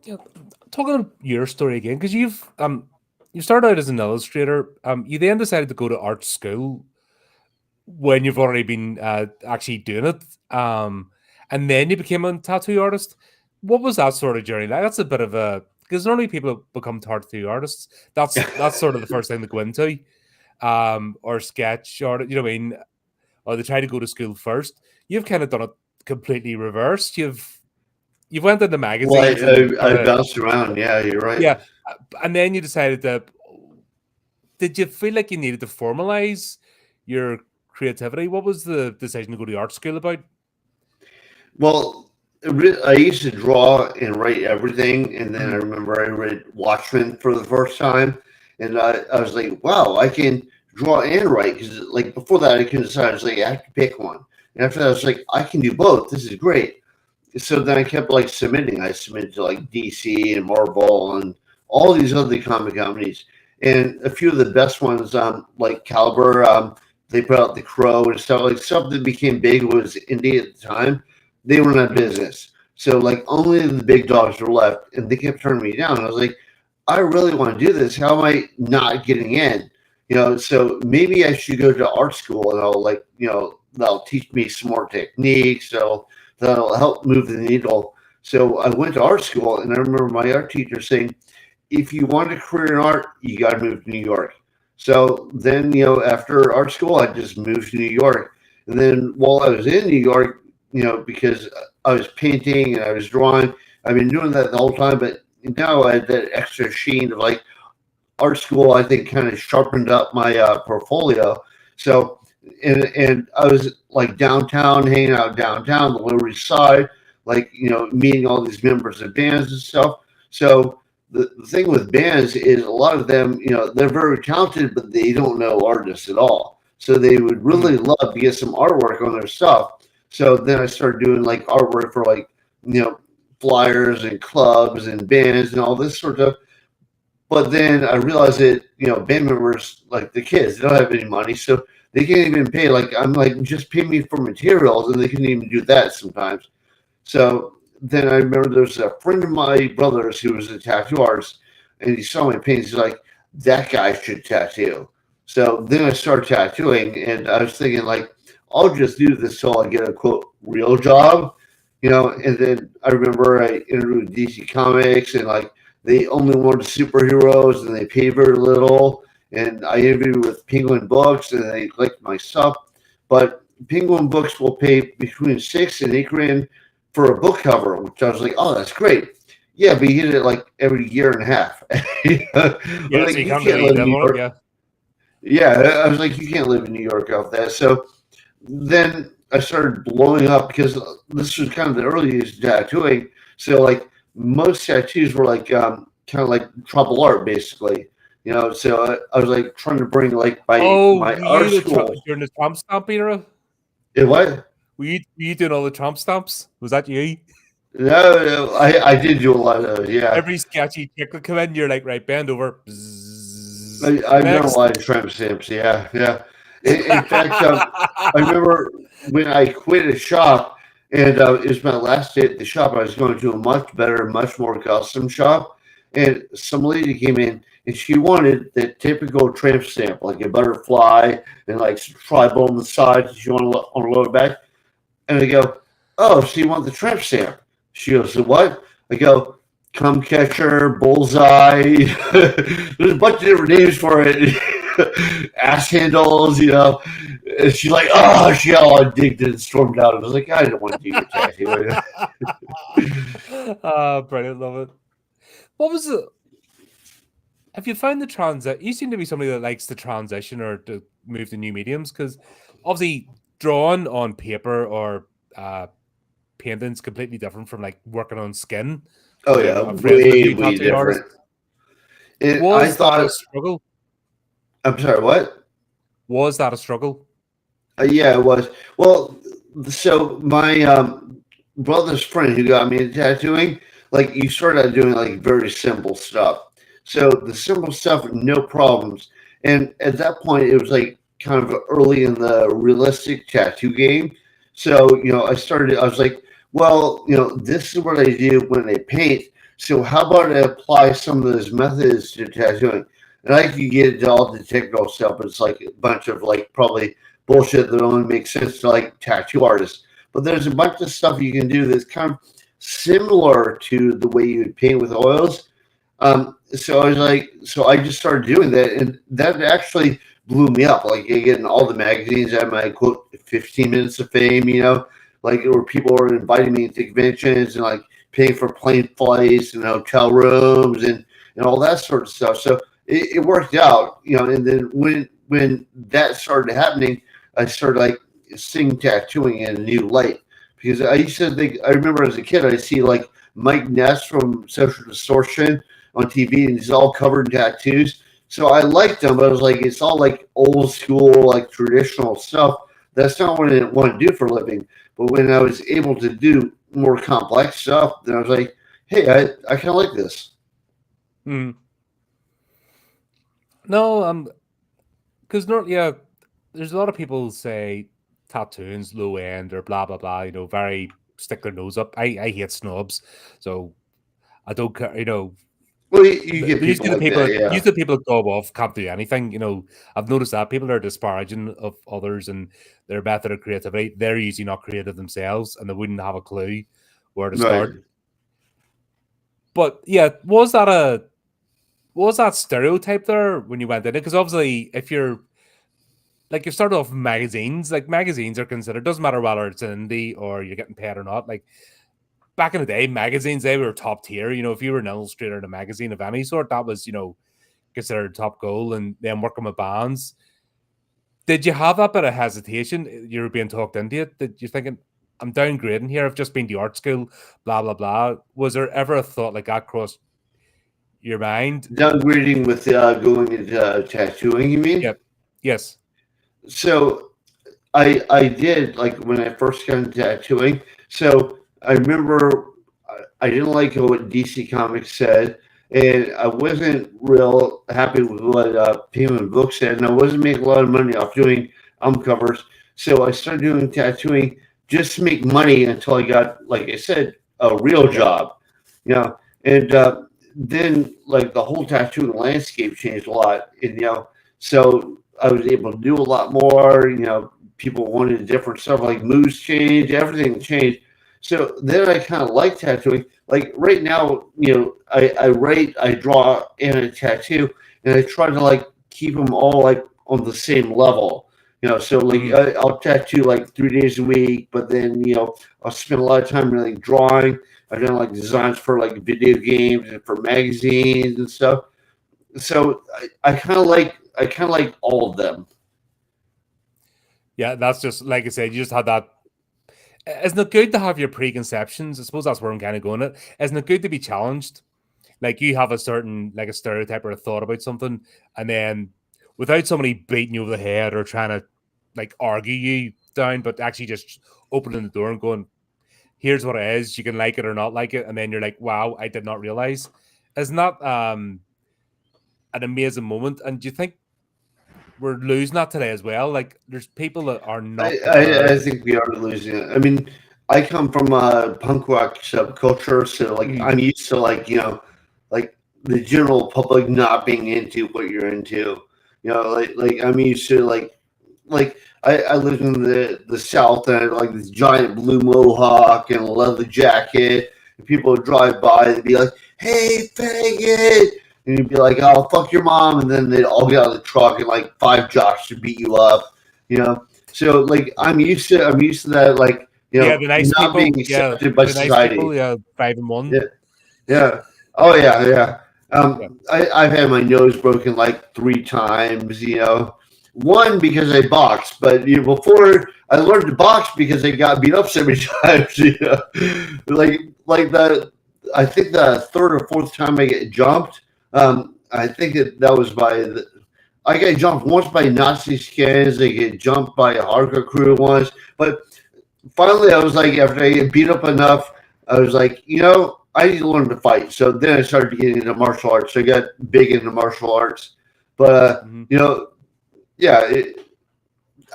yeah. Talking about your story again, because you started out as an illustrator. You then decided to go to art school when you've already been actually doing it. And then you became a tattoo artist. What was that sort of journey like? That's a bit of a because normally people become tattoo artists. That's sort of the first thing they go into, or sketch, or you know what I mean, or they try to go to school first. You've kind of done it completely reversed. You've went into Well, magazines and sort I of bounced around. Yeah, you're right. yeah, and then you decided to. Did you feel like you needed to formalize your creativity? What was the decision to go to art school about? Well, I used to draw and write everything, and then I Mhm, remember I read Watchmen for the first time, and I was like, "Wow, I can draw and write." Because like before that, I couldn't decide. I was like, "I have to pick one." And after that, I was like, "I can do both. This is great." So then I kept like submitting. I submitted to like DC and Marvel and all these other comic companies, and a few of the best ones, like Caliber. They put out the Crow and stuff like stuff that became big was indie at the time. They were not mhm, business, so like only the big dogs were left, and they kept turning me down. I was like, I really want to do this. How am I not getting in? So maybe I should go to art school and I'll like, they'll teach me some more techniques. So that'll help move the needle. So I went to art school, and I remember my art teacher saying, if you want a career in art, you got to move to New York. So then, after art school, I just moved to New York. And then while I was in New York, because I was painting and I was drawing. I've been doing that the whole time, but now I had that extra sheen of like art school. I think kind of sharpened up my portfolio. So, and I was like downtown, hanging out downtown, the Lower East Side, like meeting all these members of bands and stuff. So the thing with bands is a lot of them, they're very talented, but they don't know artists at all. So they would Mm. really love to get some artwork on their stuff. So then I started doing like artwork for like you know flyers and clubs and bands and all this sort of. But then I realized that band members like the kids they don't have any money, so they can't even pay. Like I'm like just pay me for materials, and they couldn't even do that sometimes. So then I remember there was a friend of my brother's who was a tattoo artist, and he saw my paintings. He's like, "That guy should tattoo." So then I started tattooing, and I was thinking like, I'll just do this till I get a quote real job, And then I remember I interviewed DC Comics, and like they only wanted superheroes, and they paid very little. And I interviewed with Penguin Books, and they liked my stuff, but Penguin Books will pay between 6 and 8 grand for a book cover, which I was like, oh, that's great. Yeah, but you get it like every year and a half. I was Yeah, so like, you you can't can't really live in live New on it. York. Yeah. Yeah, I was like, you can't live in New York off that. So then I started blowing up because this was kind of the earliest tattooing. So like most tattoos were like kind of like trouble art, basically. So I was like trying to bring like Oh, my were art you school. during the Trump stamp era? What? Were you doing all the Trump stamps? Was that you? No, I did do a lot of those. Yeah, Every sketchy chick would come in, you're like, right, bend over. Bzzz. I've done a Next. lot of tramp stamps. Yeah, yeah. In fact, I remember when I quit a shop, and it was my last day at the shop. I was going to a much better, much more custom shop, and some lady came in, and she wanted the typical tramp stamp, like a butterfly and like some tribal on the side. She wanted on her lower back, and I go, "Oh, so you want the tramp stamp?" She goes, "What?" I go, "Cum catcher, bullseye." There's a bunch of different names for it. Ass handles. And she's like, "Oh," she got all addicted and stormed out. I was like, "I don't want to do your tattoo." Brilliant, love it. What was the? Have you found the transit? You seem to be somebody that likes to transition or to move to new mediums because obviously drawing on paper or painting's completely different from like working on skin. Oh Because yeah, I'm friends with a way few way tattoo different. artists. And I Was that a thought, struggle? I'm sorry, what? Was that a struggle? Yeah, it was. Well, so my brother's friend who got me into tattooing, like you started out doing like very simple stuff. So the simple stuff, no problems. And at that point, it was like kind of early in the realistic tattoo game. So I was like, well, this is what I do when I paint. So how about I apply some of those methods to tattooing? And I could get into all the technical stuff, but it's like a bunch of like probably bullshit that only makes sense to like tattoo artists. But there's a bunch of stuff you can do that's kind of similar to the way you would paint with oils. So I was like, so I just started doing that, and that actually blew me up. Like getting all the magazines at my quote 15 minutes of fame, like where people were inviting me to conventions and like paying for plane flights and hotel rooms and all that sort of stuff. So it worked out, And then when that started happening, I started like seeing tattooing in a new light because I used to think I remember as a kid I see like Mike Ness from Social Distortion on TV and he's all covered in tattoos. So I liked him, but I was like, it's all like old school, like traditional stuff. That's not what I want to do for a living. But when I was able to do more complex stuff, then I was like, hey, I kind of like this. Hmm. No, because not yeah, there's a lot of people say tattooing's low end or blah blah blah. Very stick their nose up. I hate snobs, so I don't care. Well, you get Usually people the like people that, that yeah. usually the people that go off can't do anything. I've noticed that people are disparaging of others and their method of creativity. They're usually not creative themselves, and they wouldn't have a clue where to Right. start. But yeah, was that stereotype there when you went in it? Because obviously, if you're like you start off with magazines. Like magazines are considered, doesn't matter whether it's indie or you're getting paid or not. Like back in the day, magazines, they were top tier. You know, if you were an illustrator in a magazine of any sort, that was, you know, considered top goal. And then working with bands, did you have that bit of hesitation? You were being talked into it. Did you thinking, I'm downgrading here? I've just been to art school, blah blah blah. Was there ever a thought like that crossed your mind? Downgrading with going into tattooing, you mean? Yep. Yes. So I did like when I first got into tattooing. So I remember I didn't like what DC Comics said, and I wasn't real happy with what Penguin Books said, and I wasn't making a lot of money off doing covers. So I started doing tattooing just to make money until I got, like I said, a real Yep. job. You know, and then like the whole tattooing landscape changed a lot, and so I was able to do a lot more. People wanted different stuff, like moves changed, everything changed. So then I kind of like tattooing. Like right now, I write, I draw, and I tattoo, and I try to like keep them all like on the same level. So like Mm. I'll tattoo like 3 days a week, but then I'll spend a lot of time like drawing. I've done like designs for like video games and for magazines and stuff. So I kind of like all of them. Yeah, that's just like I said. You just had that. Isn't it good to have your preconceptions? I suppose that's where I'm kind of going. At isn't it good to be challenged? Like you have a certain like a stereotype or a thought about something, and then without somebody beating you over the head or trying to like argue you down, but actually just opening the door and going, "Here's what it is. You can like it or not like it," and then you're like, "Wow, I did not realize." Isn't that an amazing moment? And do you think we're losing that today as well? Like, there's people that are I, not I, I prepared. think we are losing it. I mean, I come from a punk rock subculture, so like Mm, I'm used to like like the general public not being into what you're into. Like I'm used to like I lived in the South and I had like this giant blue mohawk and a leather jacket. And people would drive by and be like, "Hey, faggot!" And you'd be like, "Oh, fuck your mom!" And then they'd all get out of the truck and like five jocks to beat you up. You know, so like I'm used to that like yeah, the nice not being people. Yeah, accepted by the nice people. society. Yeah, 5 and 1. Yeah, yeah. Oh yeah, yeah. Yeah. I've had my nose broken like 3 times. One because I boxed, but before I learned to box because I got beat up so many times. Like I think the third or fourth time I get jumped. I think that was I got jumped once by Nazi skins. I get jumped by a hardcore crew once, but finally, I was like, after I get beat up enough, I was like, I need to learn to fight. So then I started getting into martial arts. So I got big into martial arts. But Mhm. yeah,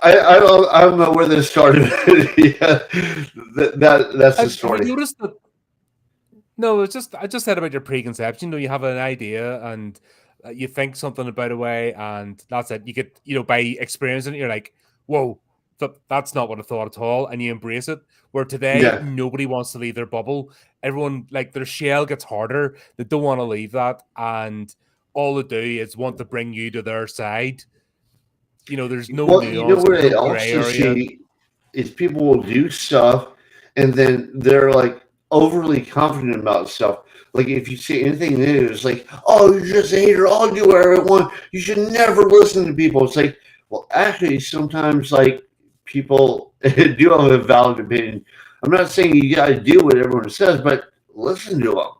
I don't know where this started. Yeah, that's the Have you story. noticed that? No, it's just I just said about your preconception. You know, you have an idea and you think something about a way, and that's it. You get, by experiencing it, you're like, "Whoa, that's not what I thought at all," and you embrace it. Where today, Yeah. nobody wants to leave their bubble. Everyone, like, their shell gets harder. They don't want to leave that, and all they do is want to bring you to their side. There's no Well, nuance. what There's I no gray also area. see is people will do stuff and then they're like overly confident about stuff. Like if you see anything new, it's like, oh, you're just a hater. I'll do whatever I want. You should never listen to people. It's like, well, actually, sometimes like people do have a valid opinion. I'm not saying you got to do what everyone says, but listen to them.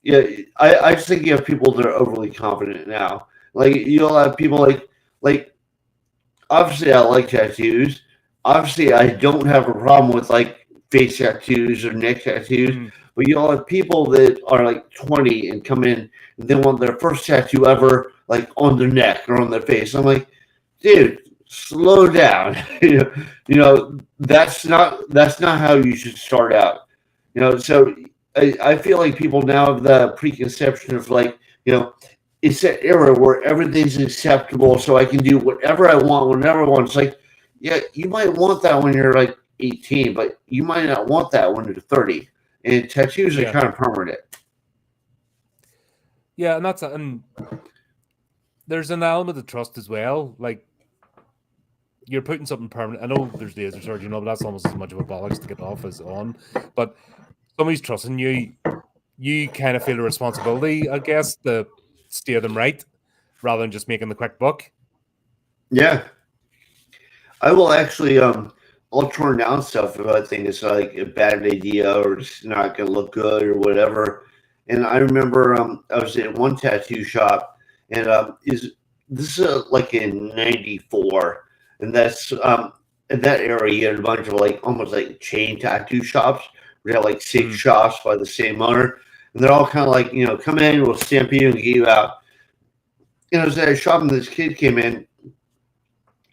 Yeah, I just think you have people that are overly confident now. Like you'll have people like obviously I like tattoos. Obviously I don't have a problem with like face tattoos or neck tattoos. Mm, But have people that are like 20 and come in and they want their first tattoo ever like on their neck or on their face. I'm like, dude, slow down. That's not how you should start out. So I feel like people now have the preconception of like, it's that era where everything's acceptable, so I can do whatever I want, whenever I want. It's like, yeah, you might want that when you're like 18, but you might not want that when you're 30. And tattoos are yeah, kind of permanent. yeah, and there's an element of trust as well. Like you're putting something permanent. I know there's laser surgery, but that's almost as much of a bollocks to get off as on. But somebody's trusting you, you kind of feel a responsibility, I guess, to steer them right rather than just making the quick buck. Yeah, I will actually I'll turn down stuff if I think it's like a bad idea or it's not gonna look good or whatever. And I remember I was at one tattoo shop and is this is like in '94, and that's in that area you had a bunch of like almost like chain tattoo shops. We had like six Mm, shops by the same owner, and they're all kind of like come in, we'll stamp you and get you out. And I was at a shop and this kid came in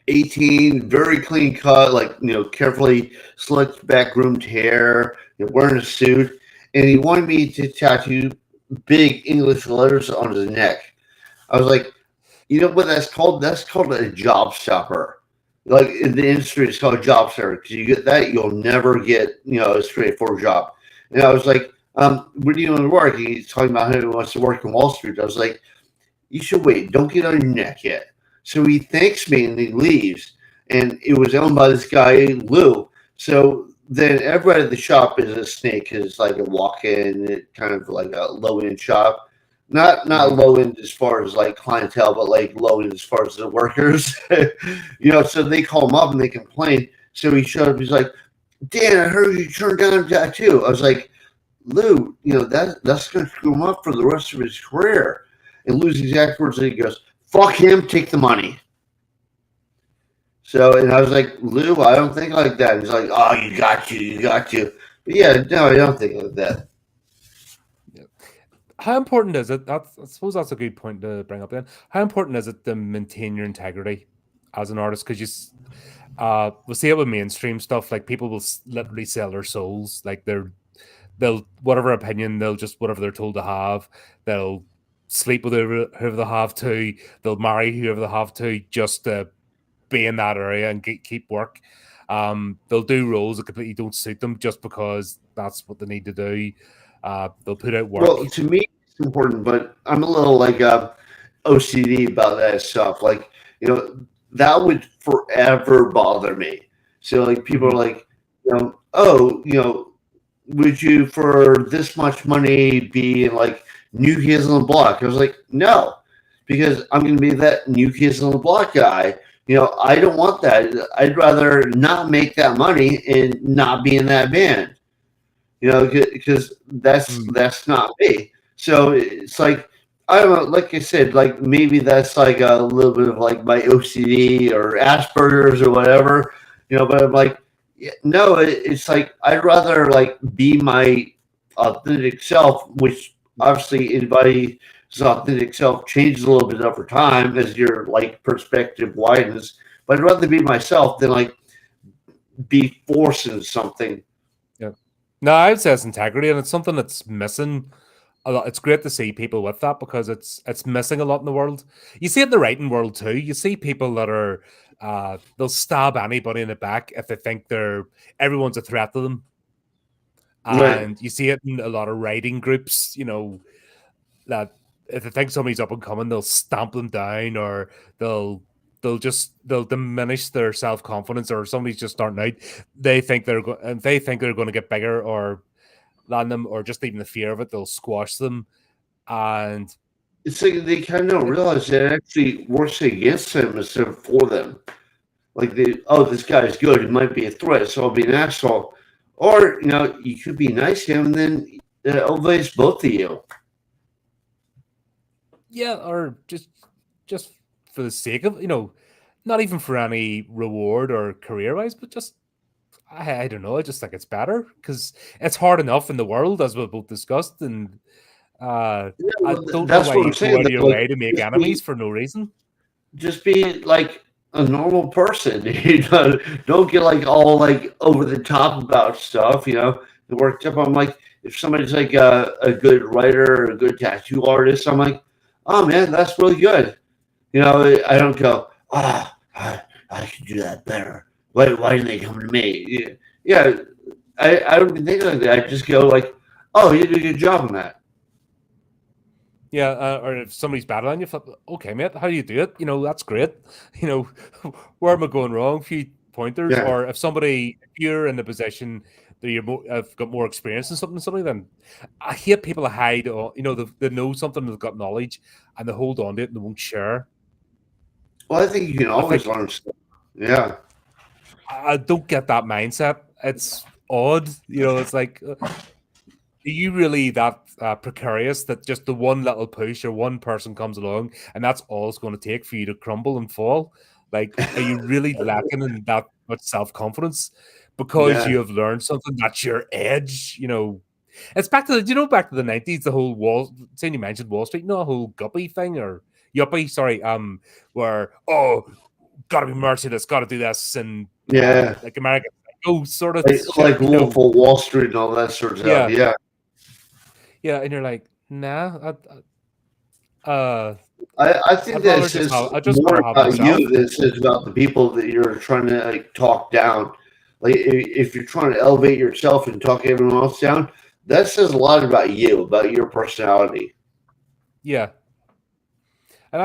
18, very clean cut, like carefully slicked back groomed hair, wearing a suit, and he wanted me to tattoo big English letters on his neck. I was like, you know what that's called? That's called a job stopper. Like in the industry, it's called a job stopper because you get that, you'll never get a straightforward job. And I was like, where do you want to work? He's talking about how he wants to work in Wall Street. I was like, you should wait. Don't get on your neck yet. So he thanks me and he leaves. And it was owned by this guy, Lou. So then everybody at the shop is a snake because it's like a walk-in, kind of like a low-end shop. Not mm. low end as far as like clientele, but like low end as far as the workers. So they call him up and they complain. So he showed up. He's like, Dan, I heard you turned down a tattoo. I was like, Lou, that's going to screw him up for the rest of his career. And Lou's exact words, he goes, fuck him, take the money. So, and I was like, Lou, I don't think like that. And he's like, oh, you got to. But yeah, no, I don't think like that. Yeah. How important is it? I suppose that's a good point to bring up then. How important is it to maintain your integrity as an artist? Because we'll see it with mainstream stuff. Like people will literally sell their souls. Like they'll whatever opinion they'll just whatever they're told to have. They'll sleep with whoever they have to. They'll marry whoever they have to just to be in that area and keep work. They'll do roles that completely don't suit them just because that's what they need to do. They'll put out work. Well, to me, it's important, but I'm a little like OCD about that stuff. Like, that would forever bother me. So, like, people are Mhm. like, oh, would you for this much money be in like New Kids on the Block? I was like, no, because I'm going to be that New Kids on the Block guy. I don't want that. I'd rather not make that money and not be in that band. Because Mm. that's not me. So it's like I don't know. Like I said, like maybe that's like a little bit of like my OCD or Asperger's or whatever. But I'm like, yeah, no, it's like I'd rather like be my authentic self, which obviously anybody's authentic self changes a little bit over time as your like perspective widens. But I'd rather be myself than like be forcing something. Yeah. No, I'd say it's integrity, and it's something that's missing a lot. It's great to see people with that because it's missing a lot in the world. You see it in the writing world too. You see people that are they'll stab anybody in the back if they think they're everyone's a threat to them. Right. And you see it in a lot of writing groups, that if they think somebody's up and coming, they'll stamp them down or they'll they'll diminish their self confidence or somebody's just starting out. They think they're going to get bigger or land them or just even the fear of it, they'll squash them. And It's like they kind of don't it, realize that it actually works against them instead of for them. Like oh, this guy is good. He might be a threat, so I'll be an asshole. Or you could be nice to him, and then it elevates both of you. yeah, or just for the sake of not even for any reward or career wise, but just I don't know. I just think it's better because it's hard enough in the world, as we both discussed, and Yeah, I well, don't know that's why what I'm you go saying. out of Though. your Like, way to make just enemies be for no reason. just be like a normal person. Don't get like all like over the top about stuff. It worked up. I'm like, if somebody's like a good writer or a good tattoo artist, I'm like, oh man, that's really good. I don't go, I could do that better. Why didn't they come to me? Yeah, I don't even think like that. I just go like, oh, you did a good job on that. Yeah, or if somebody's battling you, flip, okay, mate, how do you do it? That's great. You know, where am I going wrong? A few pointers, Yeah. or if you're in the position that have got more experience in something, then I hate people that hide. Or they know something, they've got knowledge, and they hold on to it and they won't share. Well, I think you can I always think learn stuff. Yeah. I don't get that mindset. It's odd. It's like, are you really that precarious that just the one little push or one person comes along and that's all it's going to take for you to crumble and fall? Like, are you really lacking in that much self confidence because you Yeah. have learned something that's your edge? It's back to the 90s, the whole saying you mentioned Wall Street, the whole guppy thing or yuppie, sorry, where, gotta be merciless, gotta do this, and Yeah. like American Psycho sort of Like shit, Wolf of Wall Street and all that sort of stuff. yeah. Yeah. Yeah, and you're like, nah, uh, I think that says I just more rather have about myself. you than it says about the people that you're trying to like talk down. Like if you're trying to elevate yourself and talk everyone else down, that says a lot about you, about your personality. Yeah, and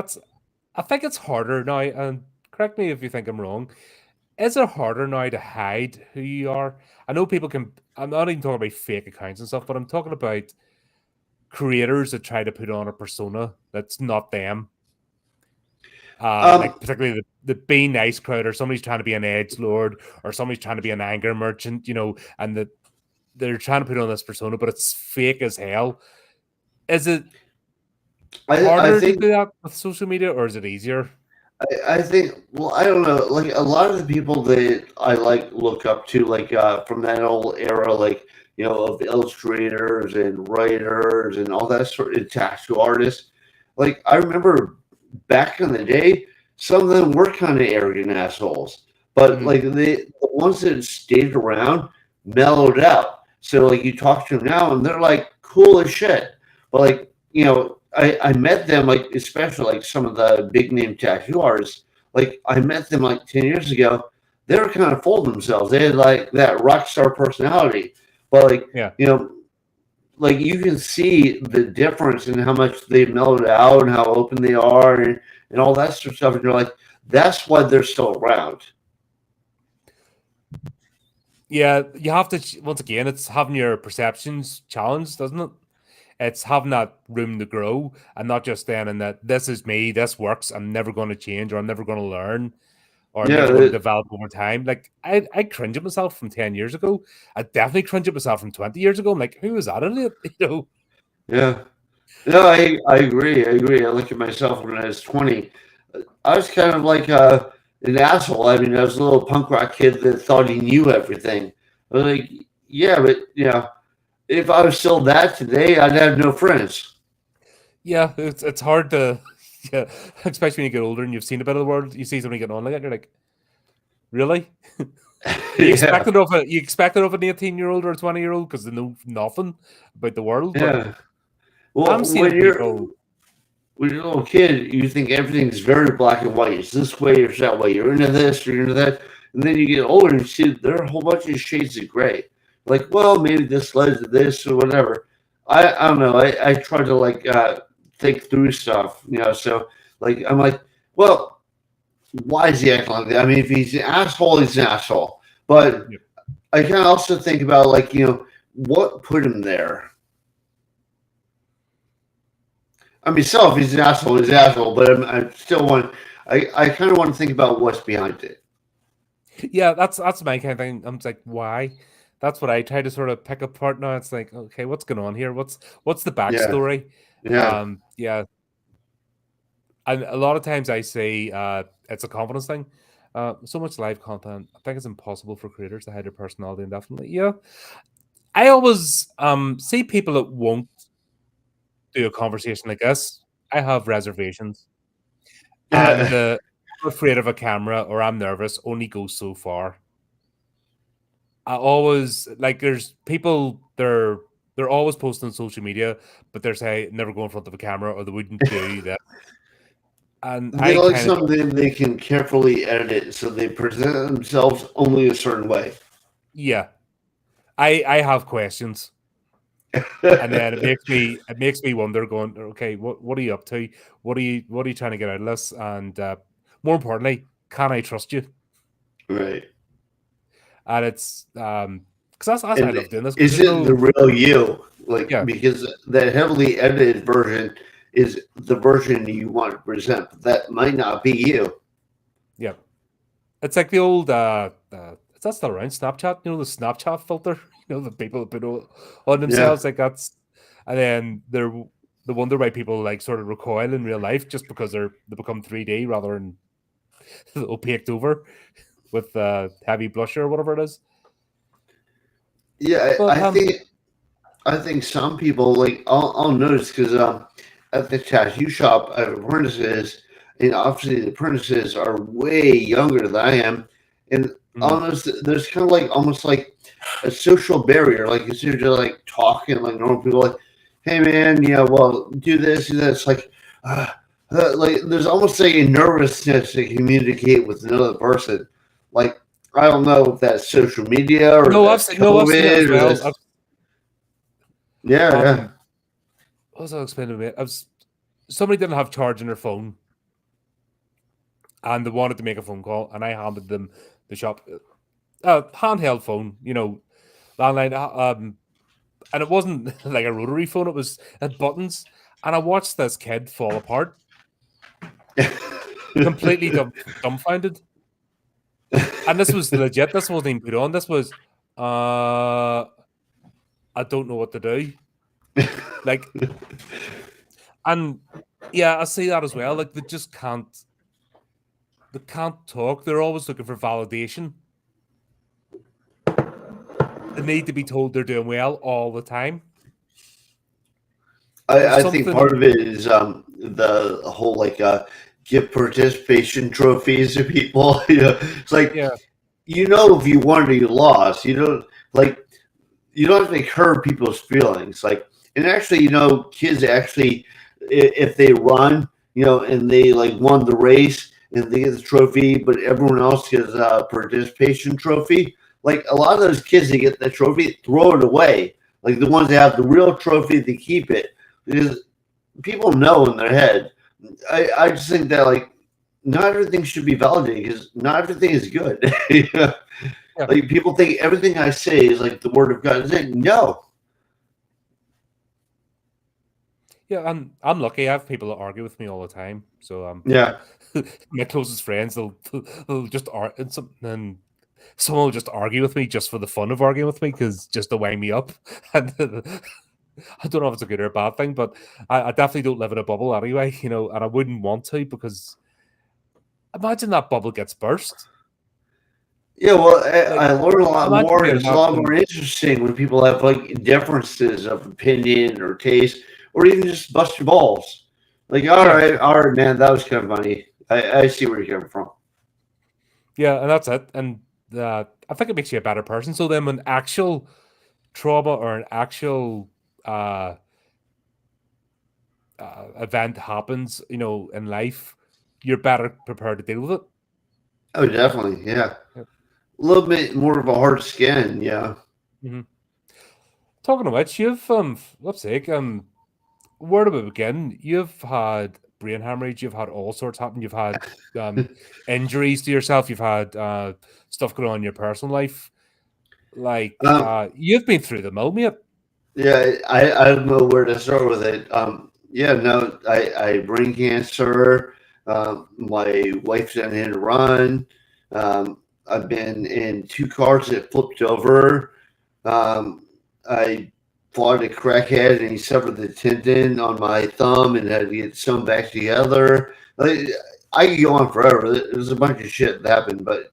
I think it's harder now. And correct me if you think I'm wrong. Is it harder now to hide who you are? I know people can. I'm not even talking about fake accounts and stuff, but I'm talking about creators that try to put on a persona that's not them. Um, Like particularly the be nice crowd, or somebody's trying to be an edge lord, or somebody's trying to be an anger merchant. And they're trying to put on this persona, but it's fake as hell. Is it I harder to think do that with social media, or is it easier? I think, well, I don't know. Like a lot of the people that I like look up to, like from that old era, like of illustrators and writers and all that sort of tattoo artists. Like I remember back in the day, some of them were kind of arrogant assholes, but Mhm. like the ones that stayed around mellowed out. So like you talk to them now, and they're like cool as shit. But like I met them like especially like some of the big name tattoo artists. Like I met them like 10 years ago. They were kind of full of themselves. They had like that rock star personality, but like Yeah. like you can see the difference in how much they've mellowed out and how open they are and all that sort of stuff. And you're like, that's why they're still around. Yeah, you have to once again, it's having your perceptions challenged, doesn't it? It's having that room to grow and not just then and that this is me, this works, I'm never going to change or I'm never going to learn or I'm Yeah, never going to develop over time. Like I cringe at myself from 10 years ago. I definitely cringe at myself from 20 years ago. I'm like, who was that idiot? yeah. No, I agree. I agree. I look at myself when I was 20. I was kind of like an asshole. I mean, I was a little punk rock kid that thought he knew everything. I was like, yeah, but if I was still that today, I'd have no friends. Yeah, it's hard to yeah, especially when you get older and you've seen a bit of the world. You see somebody getting on like that, you're like, really? Yeah, You expect it of an 18-year-old or a 20-year-old because they know nothing about the world. But yeah. I'm Well, seeing people, when you're a little kid, you think everything's very black and white. It's this way or it's that way. You're into this, you're into that, and then you get older and you see there are a whole bunch of shades of gray. Like, well, maybe this led to this or whatever. I don't know. I try to like think through stuff, So like I'm like, well, why is he acting like that? I mean, if he's an asshole, he's an asshole. But yeah, I can also think about like what put him there. I mean, so if he's an asshole, he's an asshole. But I still want. I kind of want to think about what's behind it. yeah, that's my kind of thing. I'm just like, why? That's what I try to sort of pick apart now. It's like, okay, what's going on here? What's the Yeah, backstory? yeah. Yeah, and a lot of times I say it's a confidence thing. So much live content. I think it's impossible for creators to hide their personality indefinitely. Yeah, I always see people that won't do a conversation like this. I have reservations, and I'm afraid of a camera or I'm nervous only goes so far. I always like there's people they're always posting on social media, but they're saying never go in front of a camera or they wouldn't do that. And They I like kind of something they can carefully edit it so they present themselves only a certain way. yeah, I have questions. And then it makes me wonder, going, okay, what are you up to? What are you trying to get out of this? And more importantly, can I trust you? Right. And it's because that's why I And love doing this, because is there's it the no, real you? Like, yeah, because that heavily edited version is the version you want to present, but that might not be you. yeah. It's like the old is that still around, Snapchat? You know, the Snapchat filter. You know, the people put on Yeah. themselves like that's, and then they wonder why people like sort of recoil in real life just because they become 3D rather than opaqued over with heavy blusher or whatever it is. Yeah, But I think some people like I'll notice because at the tattoo shop I have apprentices, and obviously the apprentices are way younger than I am, and mm, almost there's kind of like almost like a social barrier. Like it's usually like talking like normal people, like, "Hey man, yeah, well, do this, do this." Uh, like there's almost like a nervousness to communicate with another person. Like I don't know if that's social media or no, I've that's seen no, I've seen it as COVID or well. this. Yeah, yeah. What was I explaining to me? Somebody didn't have charge in their phone and they wanted to make a phone call, and I handed them the shop handheld phone, landline, and it wasn't like a rotary phone; it had buttons. And I watched this kid fall apart, completely dumbfounded. And this was legit. This wasn't even put on. This was, I don't know what to do. Like, and yeah, I see that as well. Like, they just can't. They can't talk. They're always looking for validation. They need to be told they're doing well all the time. There's I think part something, of it is the whole like give participation trophies to people. It's like yeah, if you won or you lost. Like you don't have to hurt people's feelings. Like and actually, kids actually if they run, and they like won the race and they get the trophy, but everyone else gets a participation trophy. Like a lot of those kids that get that trophy throw it away. Like the ones that have the real trophy, they keep it because people know in their head. I just think that like not everything should be validated because not everything is good. yeah, Like people think everything I say is like the word of God. It's like, no. yeah. And I'm lucky. I have people that argue with me all the time. So Yeah. my closest friends, they'll just and someone will just argue with me just for the fun of arguing with me, because just to wind me up. And I don't know if it's a good or a bad thing, but I definitely don't live in a bubble anyway, and I wouldn't want to, because imagine that bubble gets burst. Yeah, well, Like, I learn a lot imagine more. being It's a that. lot more interesting when people have like differences of opinion or taste, or even just bust your balls. Like, Yeah, all right, man, that was kind of funny. I see where you're coming from. yeah, and that's it. And I think it makes you a better person. So then, when actual trauma or an actual uh, event happens, in life, you're better prepared to deal with it. Oh, definitely, yeah. Yep. A little bit more of a hard skin, yeah. Hmm. Talking of which, you've let's see, where do we begin? You've had brain hemorrhage, you've had all sorts happen, you've had injuries to yourself, you've had stuff going on in your personal life. Like, Um, you've been through the mill, mate. yeah, I don't know where to start with it. Yeah, no, I brain cancer. My wife didn't hit a run. I've been in two cars that flipped over. Um, I fought a crackhead and he severed the tendon on my thumb and had to get sewn back together. Like, I could go on forever. There's a bunch of shit that happened, but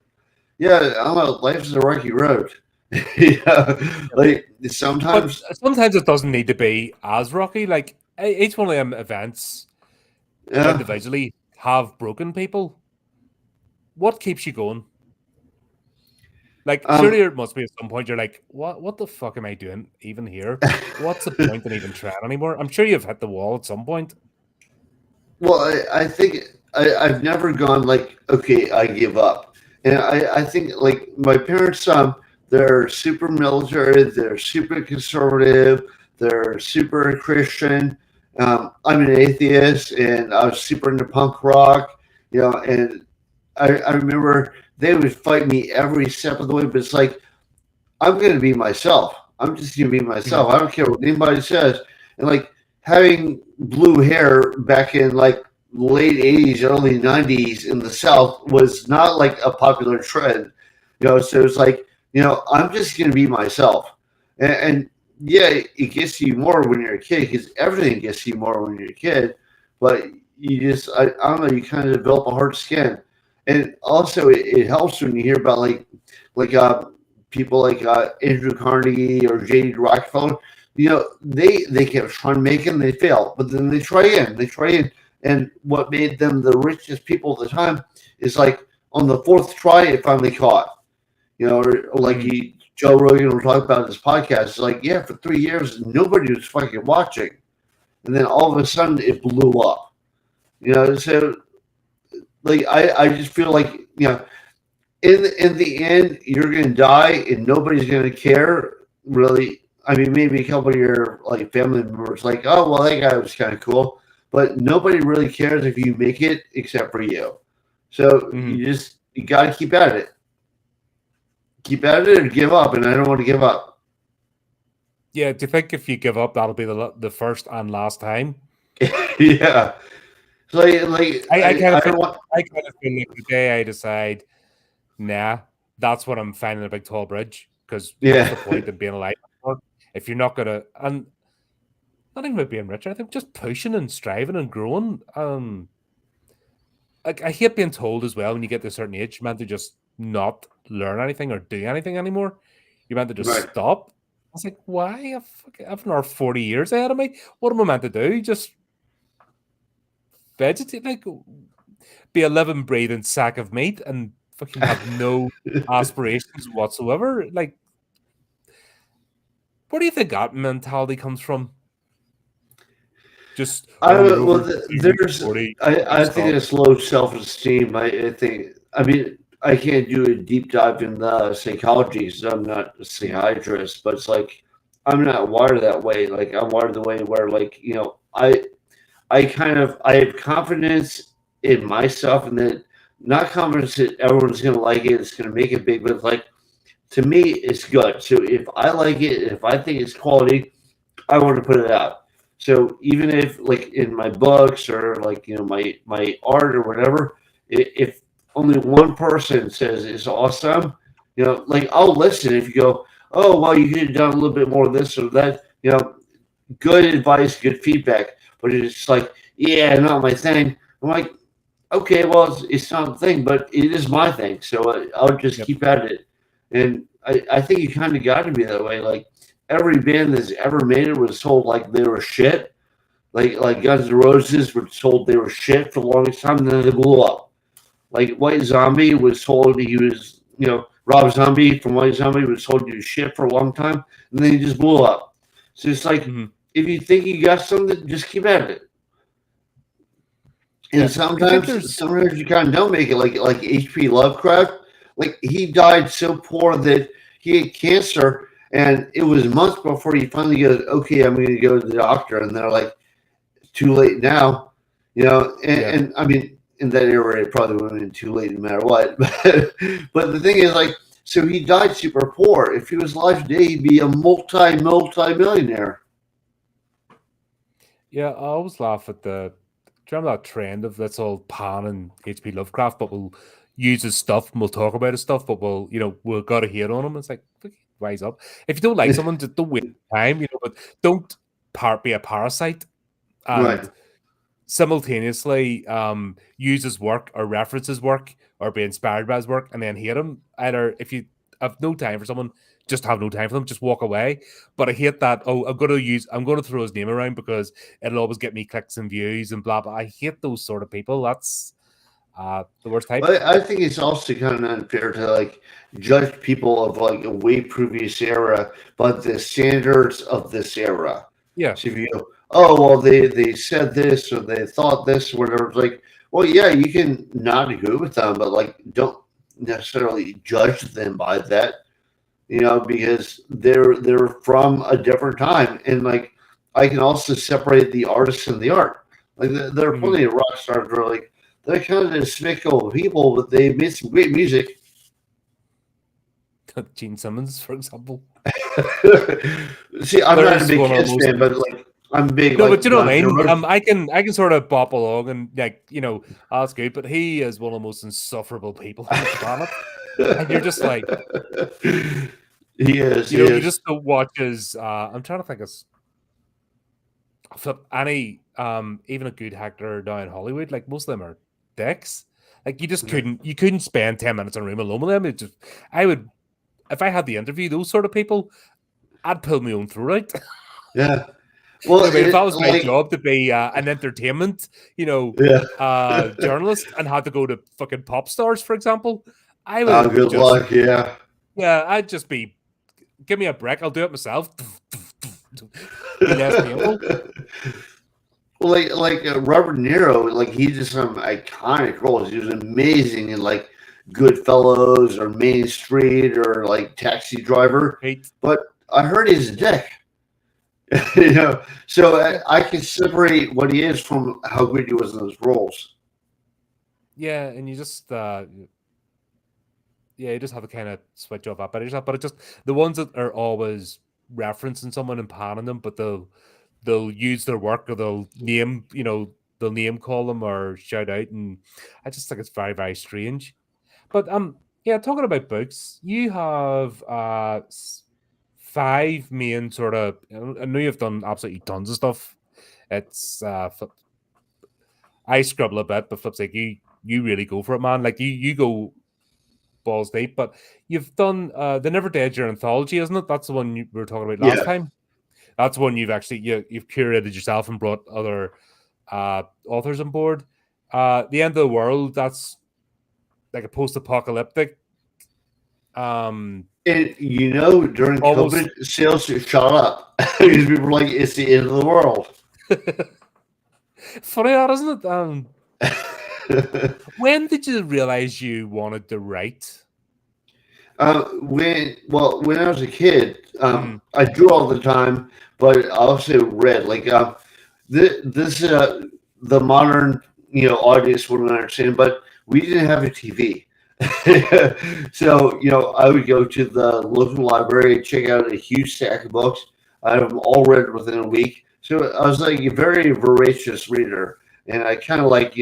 yeah, I don't know. Life's a rocky road. Yeah, like But sometimes, sometimes it doesn't need to be as rocky. Like, each one of them events yeah. individually have broken people. What keeps you going? Like, surely Um, there must be at some point you're like, what the fuck am I doing even here? What's the point in even trying anymore? I'm sure you've hit the wall at some point. well, I think I've never gone like, okay, I give up. And I think like my parents, they're super military, they're super conservative. they're super Christian. I'm an atheist, and I was super into punk rock, and I remember they would fight me every step of the way, but it's like, I'm going to be myself. I'm just going to be Mhm. myself. I don't care what anybody says. And like having blue hair back in like late 80s, early 90s in the South was not like a popular trend. So it's like, I'm just going to be myself. And yeah, it gets you more when you're a kid because everything gets you more when you're a kid. But I don't know, you kind of develop a hard skin. And also, it helps when you hear about like people like Andrew Carnegie or J.D. Rockefeller. They kept trying to make it and they failed, but then they try in, and what made them the richest people at the time is like on the fourth try it finally caught. Or like Mhm. Joe Rogan will talk about in his podcast. It's like, yeah, for 3 years nobody was fucking watching, and then all of a sudden it blew up. So like I just feel like in the end, you're going to die, and nobody's going to care really. I mean, maybe a couple of your like family members, like, oh well, that guy was kind of cool, but nobody really cares if you make it except for you. So Mhm. you got to keep at it, or give up. And I don't want to give up. Yeah, do you think if you give up, that'll be the first and last time? Yeah, so like I kind of I feel don't want. I kind of feel like the day I decide, nah, that's when I'm finding a big tall bridge. Because what's Yeah, the point of being alive anymore if you're not gonna, and not even about being rich, I think just pushing and striving and growing. Like I hate being told as well when you get to a certain age, you're meant to just not learn anything or do anything anymore. You're meant to just right. stop. I was like, why? I've another 40 years ahead of me. What am I meant to do? Just vegetate, like be a living, breathing sack of meat and fucking have no aspirations whatsoever. Like, where do you think that mentality comes from? Just, I oh, you're well, over, you're over there's 40, you I think stop. it's low self esteem. I think I mean I can't do a deep dive in the psychology because I'm not a psychiatrist, but it's like I'm not wired that way. Like I'm wired the way where like I have confidence in myself, and then not confidence that everyone's gonna like it. It's gonna make it big, but like to me, it's good. So if I like it, if I think it's quality, I want to put it out. So even if like in my books or like my art or whatever, if only one person says it's awesome, like I'll listen. If you go, oh well, you could have done a little bit more of this or that, good advice, good feedback. But it's like, yeah, not my thing. I'm like, okay, well, it's not a thing, but it is my thing. So I'll just Yep. keep at it. And I think you kind of got to be that way. Like every band that's ever made it was told like they were shit. Like Guns N' Roses were told they were shit for the longest time, and then they blew up. Like White Zombie was told he was, Rob Zombie from White Zombie was told he was shit for a long time, and then he just blew up. So it's like, Mhm. if you think you got something, just keep at it. And Yeah. Do you think sometimes, there's, sometimes you kind of don't make it. Like H.P. Lovecraft, like he died so poor that he had cancer, and it was months before he finally goes, "Okay, I'm going to go to the doctor," and they're like, "Too late now," And, yeah. and I mean, in that era, it probably would have been too late no matter what. But the thing is, like, so he died super poor. If he was alive today, he'd be a multi millionaire. Yeah, I always laugh at do you remember that trend of let's all pan and HP Lovecraft, but we'll use his stuff and we'll talk about his stuff, but we'll gotta hate on him. It's like, fucking wise up. If you don't like someone, just don't waste time, but don't be a parasite and Right. simultaneously use his work or reference his work or be inspired by his work and then hate him. Either if you have no time for someone, just have no time for them, just walk away. But I hate that, oh, I'm gonna throw his name around because it'll always get me clicks and views and blah blah. I hate those sort of people. That's the worst type. But I think it's also kind of unfair to like judge people of like a way previous era, but the standards of this era. Yeah. So if you go, oh well, they said this or they thought this, or whatever. It's like, well, yeah, you can not agree with them, but like don't necessarily judge them by that. because they're from a different time, and like I can also separate the artist and the art. Like there are Mhm. plenty of rock stars who are like they're kind of despicable people, but they made some great music. Gene Simmons, for example. See, I'm not a There's big one of the Kiss most fan, but like I'm big no, but like you know what I Guns N' mean. Roses. I can sort of bop along and like oh, that's good. But he is one of the most insufferable people on the planet, and you're just like, He is. He you is. just don't watch his. I'm trying to think of flip any even a good actor down in Hollywood. Like most of them are dicks. Like you couldn't spend 10 minutes in a room alone with them. It just I would if I had the interview those sort of people, I'd pull my own throat out. Yeah. Well, But if that it was my like job to be an entertainment, yeah. journalist and had to go to fucking pop stars, for example, I Oh, would good just, luck. Yeah. yeah, I'd just be, give me a break, I'll do it myself. Be less painful. Well, Robert De Niro, like he did some iconic roles. He was amazing in like Goodfellas or Main Street or like Taxi Driver. Right? But I heard he's a dick, So Yeah, I can separate what he is from how good he was in those roles. yeah, and you just, yeah, you just have to kind of switch off that better yourself. But it just the ones that are always referencing someone and panning them, but they'll use their work or they'll name call them or shout out, and I just think it's very very strange. But yeah, talking about books, you have five main sort of. I know you've done absolutely tons of stuff. It's I scribble a bit, but flip's like you really go for it, man. Like you go balls deep. But you've done the Never Dead your anthology, isn't it? That's the one you were talking about last Yeah, time. That's one you've actually you've curated yourself and brought other authors on board. The End of the World. That's like a post-apocalyptic. Um, and during almost COVID, sales just shot up because people were like, "It's the end of the world." funny that, isn't it? When did you realize you wanted to write? When I was a kid, Mm, I drew all the time, but I also read. Like this the modern audience wouldn't understand, but we didn't have a TV. So I would go to the local library and check out a huge stack of books. I have them all read within a week. So I was like a very voracious reader, and I kind of like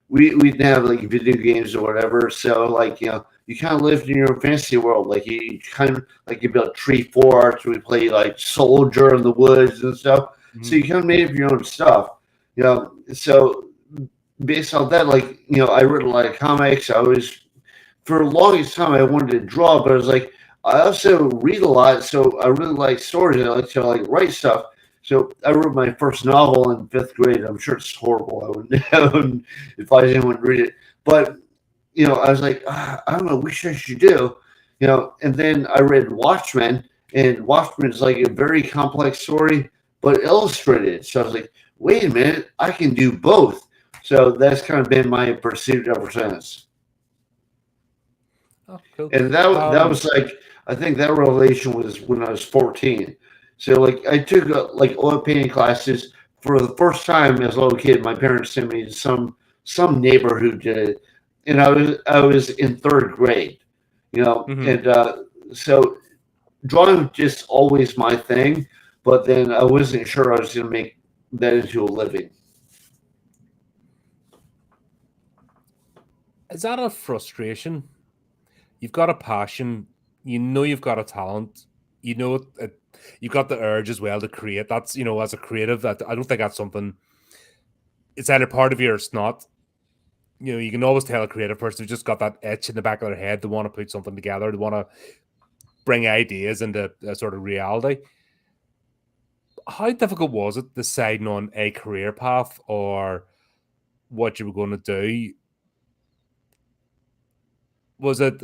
we didn't have like video games or whatever. So like you kind of lived in your fantasy world. Like you kind of like you built tree forts. We play like soldier in the woods and stuff. So mhm. you kind of made up your own stuff. So based on that, like I read a lot of comics. I was for the longest time I wanted to draw, but I was like I also read a lot, so I really like stories. I like to write stuff. So I wrote my first novel in fifth grade. I'm sure it's horrible. I wouldn't advise anyone to read it. But I was like, I don't know, which I should do. And then I read Watchmen, and Watchmen is like a very complex story, but illustrated. So I was like, wait a minute, I can do both. So that's kind of been my pursuit ever since. Oh, cool. And that Um, was like, I think that revelation was when I was 14. So like I took like oil painting classes for the first time as a little kid. My parents sent me to some neighbor who did it, and I was in third grade, mhm. and so drawing was just always my thing. But then I wasn't sure I was going to make that into a living. Is that a frustration? You've got a passion. You know you've got a talent. You know you've got the urge as well to create. That's as a creative, that I don't think that's something. It's either part of you or it's not. You can always tell a creative person who's just got that itch in the back of their head. They want to put something together. They want to bring ideas into a sort of reality. How difficult was it deciding on a career path or what you were going to do? Was it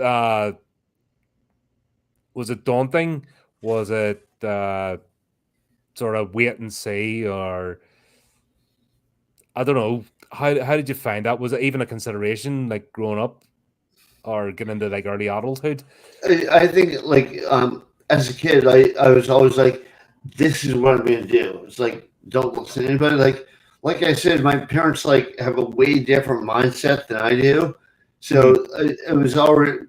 daunting? Was it sort of wait and see, or I don't know. How did you find that? Was it even a consideration like growing up? or getting into like early adulthood? I think like as a kid, I was always like, this is what I'm gonna do. It's like don't listen to anybody. Like I said, my parents like have a way different mindset than I do. Hmm. So it was already,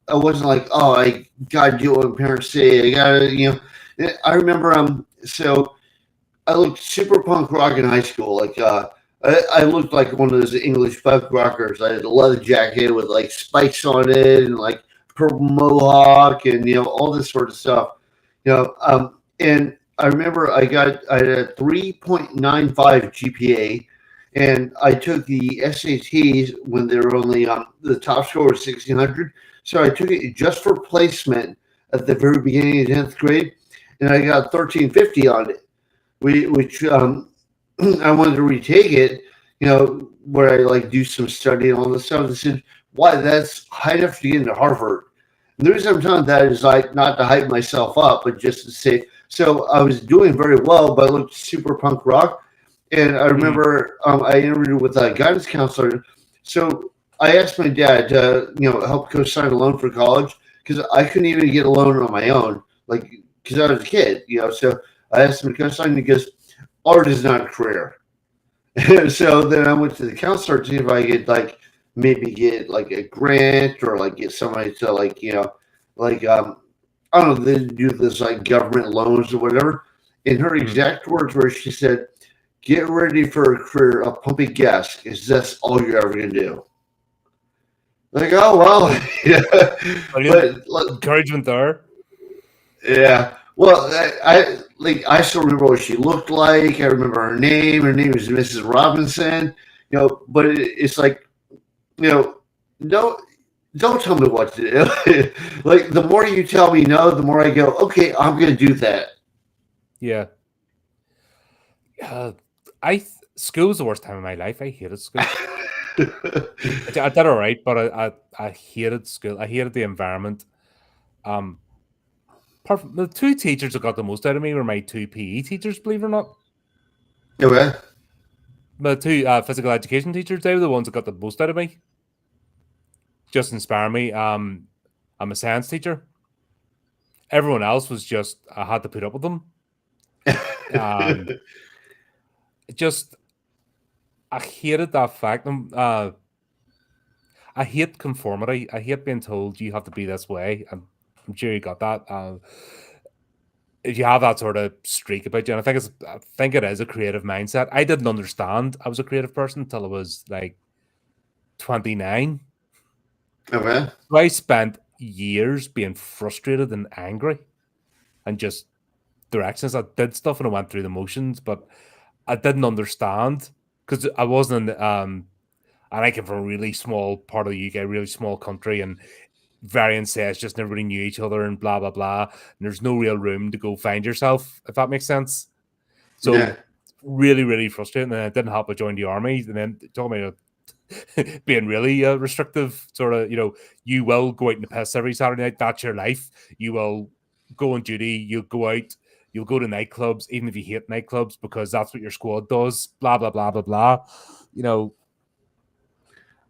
I wasn't like, oh, I gotta do what my parents say. I gotta, I remember so I looked super punk rock in high school. Like I looked like one of those English punk rockers. I had a leather jacket with like spikes on it and like purple mohawk and all this sort of stuff. And I remember I had a 3.95 GPA, and I took the SATs when they were only the top score was 1600. So I took it just for placement at the very beginning of 10th grade, and I got 1350 on it which I wanted to retake it, where I like do some study and all this stuff. And said, why? That's high enough to get into Harvard. And the reason I'm telling that is like not to hype myself up, but just to say, so I was doing very well, but I looked super punk rock. And I Hmm. remember I interviewed with a guidance counselor. So I asked my dad to, help co-sign a loan for college because I couldn't even get a loan on my own, like because I was a kid, So I asked him to co-sign because art is not a career. So then I went to the counselor to see if I could like maybe get like a grant or like get somebody to like like I don't know they do this like government loans or whatever. And her Hmm. exact words were she said, "Get ready for a career of pumping gas because that's all you're ever gonna do." Like oh well, Oh, yeah, brilliant but like, encouragement there. yeah. Well, I still remember what she looked like. I remember her name. Her name is Mrs. Robinson. But it's like you know, no, don't tell me what to do. Like the more you tell me no, the more I go. Okay, I'm going to do that. Yeah. Uh, school's the worst time of my life. I hated school. I did all right, but I hated school. I hated the environment. Um, apart from the two teachers that got the most out of me were my two PE teachers. Believe it or not, Okay. my two physical education teachers. They were the ones that got the most out of me. Just inspire me. I'm a science teacher. Everyone else was just I had to put up with them, and just I hated that fact. I hate conformity. I hate being told you have to be this way. I'm sure you got that. If you have that sort of streak about you, and I think it is a creative mindset. I didn't understand I was a creative person until I was like 29. Okay. So I spent years being frustrated and angry and just directions. I did stuff and I went through the motions, but I didn't understand because I wasn't. And I came from a really small part of the UK, really small country, and variant says just everybody knew each other and blah blah blah. And there's no real room to go find yourself, if that makes sense. Yeah. So really, really frustrating. And it didn't help I joined the army, and then it told me being really restrictive, sort of, you will go out in the piss every Saturday night. That's your life. You will go on duty. You'll go out. You'll go to nightclubs, even if you hate nightclubs, because that's what your squad does. Blah blah blah blah blah. You know,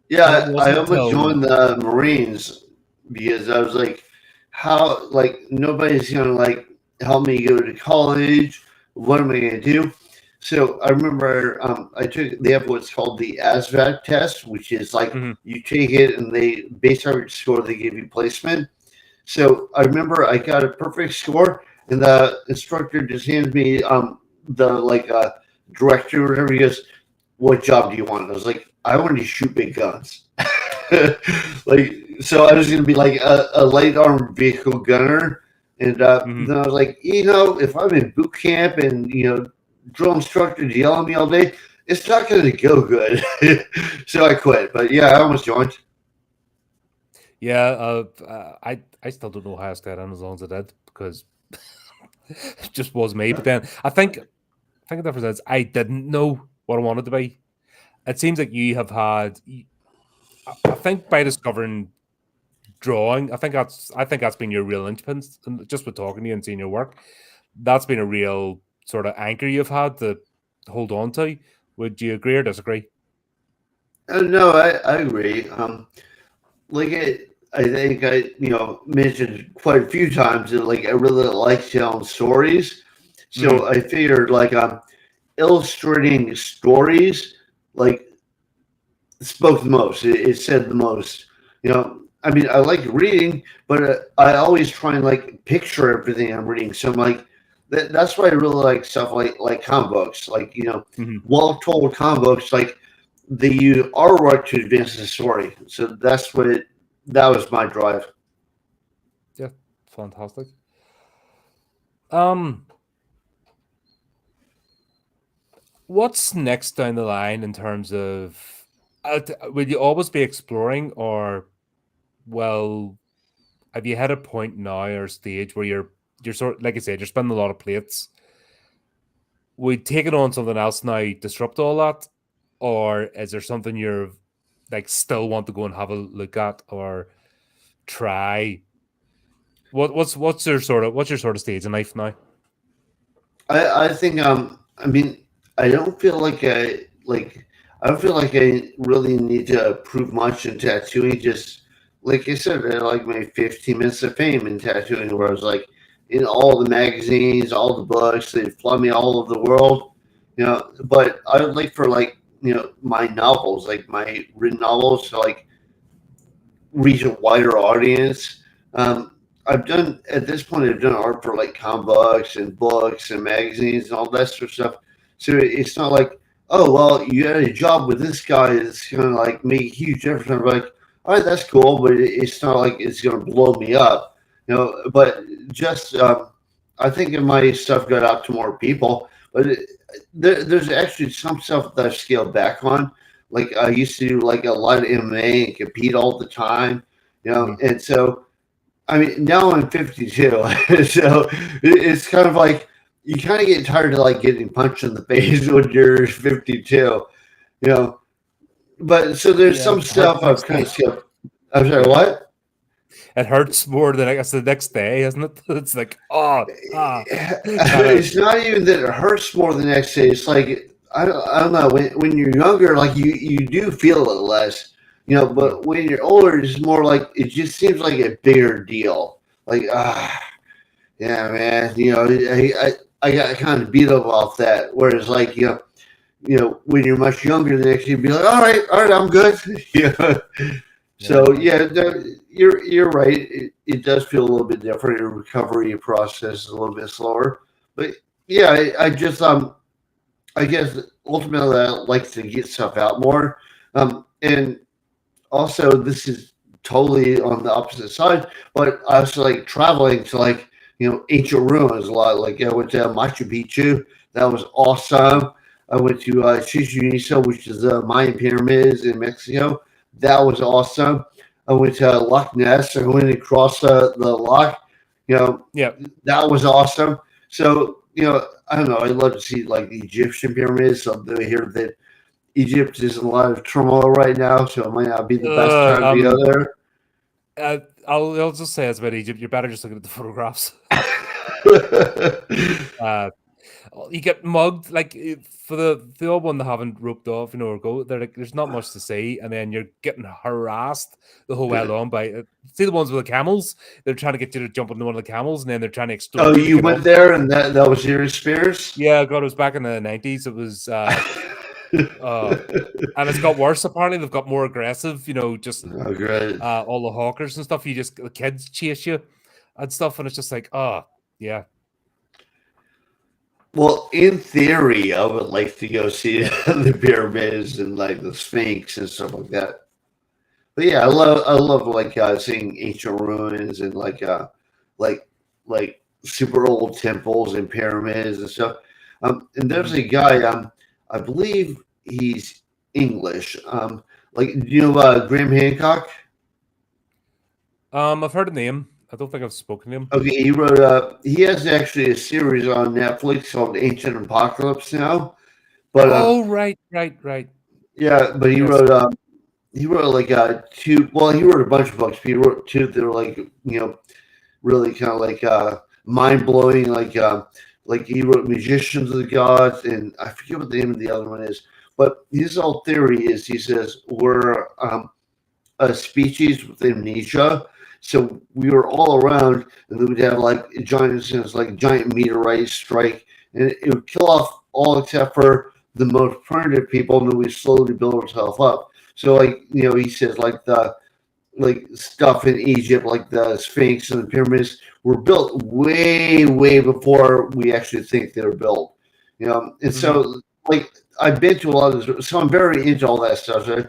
and it Yeah. I wasn't almost until joined the Marines because I was like, how like nobody's gonna like help me go to college. What am I gonna do? So I remember I took they have what's called the ASVAB test, which is like Mhm. you take it and they based on your score they give you placement. So I remember I got a perfect score, and the instructor just handed me the like director or whatever. He goes, "What job do you want?" I was like, "I want to shoot big guns." Like so, I was going to be like a light armored vehicle gunner, and Mhm. then I was like, if I'm in boot camp and drill instructors yell at me all day, it's not going to go good. So I quit. But yeah, I almost joined. Yeah, I still don't know how I stayed in as long as I did because it just was me. But then I think the difference is I didn't know what I wanted to be. It seems like you have had. I think by discovering drawing, I think that's been your real linchpin. And just with talking to you and seeing your work, that's been a real sort of anchor you've had to hold on to. Would you agree or disagree? No, I agree. like I think I mentioned quite a few times that like I really like telling stories. Mm-hmm. So I figured like illustrating stories like spoke the most. It said the most. I mean, I like reading, but I always try and like picture everything I'm reading. So I'm like, that's why I really like stuff like comic books. Like Mm-hmm. well told comic books. Like they use artwork to advance the story. So that's what it. That was my drive. Yeah, fantastic. Um, what's next down the line in terms of will you always be exploring, or well, have you had a point now or stage where you're sort like I said, you're spending a lot of plates? Would taking on something else now disrupt all that, or is there something you're like still want to go and have a look at or try? What's your sort of stage in life now? I think I mean I don't feel like I don't feel like I really need to prove much in tattooing. Just like I said, I like my 15 minutes of fame in tattooing, where I was like in all the magazines, all the books. They fly me all over the world, But I would like for like my novels, like my written novels, to like reach a wider audience. I've done at this point. I've done art for like comic books and magazines and all that sort of stuff. So it's not like, oh well, you had a job with this guy that's gonna like make a huge difference. I'm like, all right, that's cool, but it's not like it's gonna blow me up, But just I think if my stuff got out to more people, but there's actually some stuff that I've scaled back on. Like I used to do like a lot of MMA and compete all the time, Mhm. and so I mean now I'm 52, so it's kind of like you kind of get tired of like getting punched in the face when you're 52, you know. But so there's Yeah, some it hurts stuff the I've next kind of day. skipped. I'm sorry, Yeah, what? it hurts more than I guess the next day, isn't it? It's like kind of It's not even that it hurts more the next day. It's like I don't know. When you're younger, like you do feel it less, mm, But when you're older, it's more like it just seems like a bigger deal. Like yeah, man. I got kind of beat up off that. Whereas like when you're much younger, the next day you'd be like, all right, I'm good. Yeah. So yeah. yeah, you're right. It does feel a little bit different. The recovery process is a little bit slower, but yeah, I just I guess ultimately I like to get stuff out more, and also this is totally on the opposite side, but I also like traveling to like ancient ruins a lot. Like I went to Machu Picchu, that was awesome. I went to Chichen Itza, which is the Mayan pyramids in Mexico. That was awesome. I went to Loch Ness. I went across the loch. You know, Yeah. that was awesome. So I don't know. I'd love to see like the Egyptian pyramids. So I hear that Egypt is in a lot of turmoil right now, so it might not be the best Uh, time to go um, there. I'll just say it's about Egypt. You're better just looking at the photographs. Uh, you get mugged like for the old one that haven't roped off, or go. They're like, there's not much to see, and then you're getting harassed the whole way along by see the ones with the camels. They're trying to get you to jump on one of the camels, and then they're trying to Oh, extort you to you get went on. there, and that was your experience. Yeah, God, it was back in the 90s. It was uh and it's got worse apparently. They've got more aggressive, just Oh, great. all the hawkers and stuff. The kids chase you and stuff, and it's just like, oh yeah. Well, in theory, I would like to go see the pyramids and like the Sphinx and stuff like that. But yeah, I love like seeing ancient ruins and like like super old temples and pyramids and stuff. And there's Mhm. a guy, I believe he's English. Like do you know Graham Hancock? I've heard the name. I don't think I've spoken to him. Okay, he has actually a series on Netflix called Ancient Apocalypse now. But Oh, right, right, right. yeah, but Yes. he wrote like two. Well, he wrote a bunch of books. But he wrote two that are like really kind of like mind blowing. Like he wrote Magicians of the Gods, and I forget what the name of the other one is. But his whole theory is he says we're a species with amnesia. So we were all around, and then we'd have like giant meteorite strike, and it would kill off all except for the most primitive people, and then we slowly build ourselves up. So like he says like the stuff in Egypt, like the Sphinx and the pyramids, were built way, way before we actually think they were built. And Hmm. so like I've been to a lot of this, so I'm very into all that stuff. So,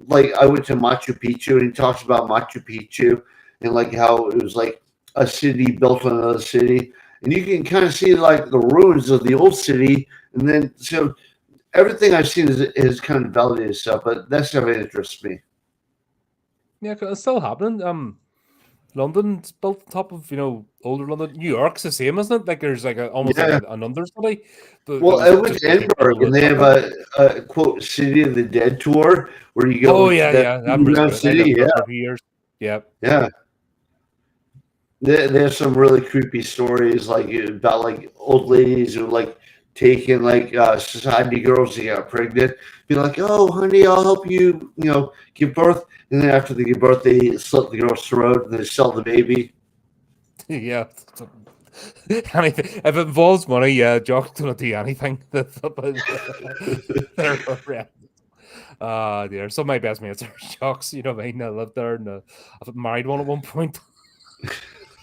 like I went to Machu Picchu, and he talks about Machu Picchu and like how it was like a city built on another city, and you can kind of see like the ruins of the old city, and then so everything I've seen is kind of validated stuff, but that stuff interests me. Yeah, 'cause it's still happening. London's built on top of older London. New York's the same, isn't it? Like there's like almost like Yeah. an understudy that Well, was I went just to to keep Edinburgh, people and they have accepted. a quote City of the Dead tour where you go Oh into yeah, that yeah, I'm really underground good. I city. lived Yeah, there for a few years. Yeah. yeah. They have some really creepy stories, like about like old ladies who like taking like society girls to get pregnant. Be like, oh, honey, I'll help you, give birth. And then after they give birth, they slit the girl's throat and they sell the baby. Yeah. Anything if it involves money, yeah, Jock don't do anything. They're horrendous. Dear. Some of my best mates are Jocks, you know what I mean? I lived there and I've married one at one point.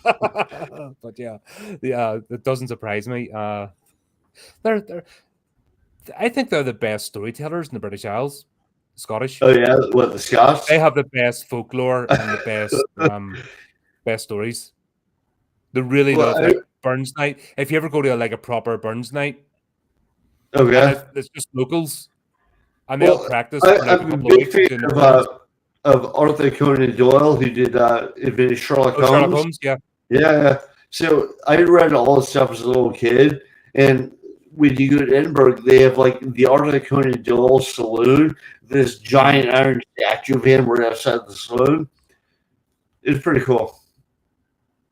But yeah, it doesn't surprise me. They're I think they're the best storytellers in the British Isles, Scottish. Oh yeah, what the They Scots? have the best folklore and the best stories. They really Well, love like Burns night. If you ever go to like a proper Burns night, and okay. it's just locals, and they'll Well, practice for like a I'm a couple of big weeks fan doing the tunes. of Arthur Conan Doyle, who did invented Sherlock Oh, Sherlock Holmes. Holmes, yeah, Yeah, so I read all this stuff as a little kid, and when you go to Edinburgh, they have like the Arthur Conan Doyle saloon. This hmm giant iron statue of him right outside the saloon. It's pretty cool.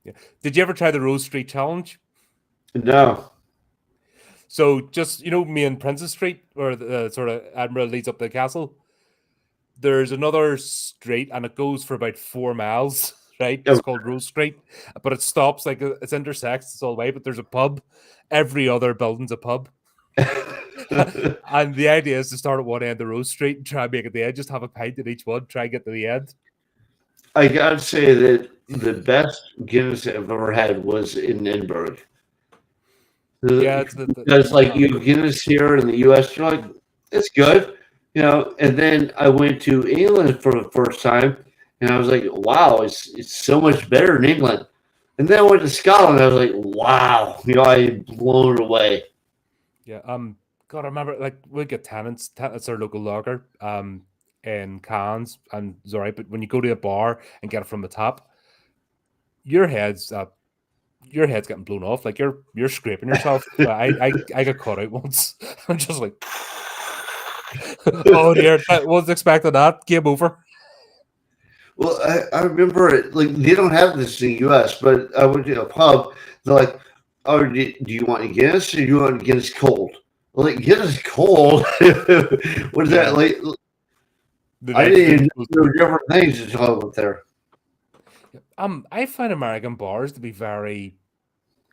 yeah. Did you ever try the Rose Street Challenge? No, So just me and Princess Street, where the sort of Edinburgh leads up to the castle. There's another street, and it goes for about 4 miles. Right, oh, it's called Rose Street, but it stops like it's intersects it's all the way. But there's a pub. Every other building's a pub. And the idea is to start at one end of Rose Street and try and make it the end. Just have a pint at each one, try and get to the end. I gotta say that the best Guinness I've ever had was in Edinburgh. Yeah, it's the Because like uh, you have Guinness here in the U.S., you're like, it's good, And then I went to England for the first time, and I was like, wow, it's so much better in England. And then I went to Scotland, and I was like, wow, I'm blown away. yeah. God, I remember like we get tenants. Tenants our local lager. In cans, and it's all right. But when you go to a bar and get it from the tap, your head's uh, your head's getting blown off. Like you're scraping yourself. I got caught out once. I'm just like, oh dear, I wasn't expecting that. Game over. Well, I remember it, like they don't have this in the U.S., but I went to a pub. They're like, "Oh, do you want Guinness or do you want Guinness cold?" I'm like, Guinness cold. What is that Yeah, like? the I didn't even nitrogen know goes there were through. different things to talk about there. I find American bars to be very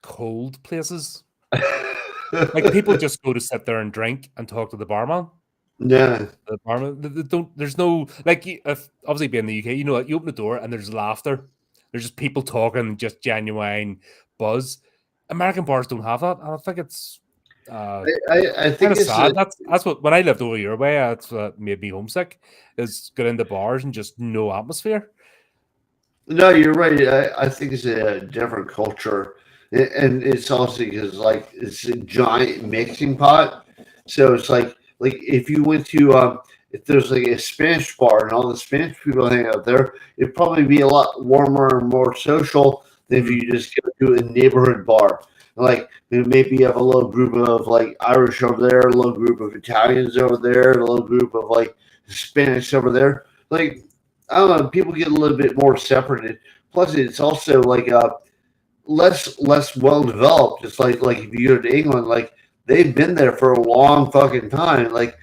cold places. Like people just go to sit there and drink and talk to the barman. Yeah. The barman, they don't. There's no like if obviously being in the UK, you open the door and there's laughter. There's just people talking, just genuine buzz. American bars don't have that, and I think it's I kind think of it's sad. That's what when I lived over your way, that's what made me homesick. Is get into bars and just no atmosphere. no, you're right. I think it's a different culture, and it's also because like it's a giant mixing pot. So it's like if you went to if there's like a Spanish bar and all the Spanish people hang out there, it'd probably be a lot warmer and more social than if Mhm. you just go to a neighborhood bar. Like maybe you have a little group of like Irish over there, a little group of Italians over there, a little group of like Spanish over there. Like I don't know, people get a little bit more separated. Plus, it's also like less well developed. It's like if you go to England, like they've been there for a long fucking time. Like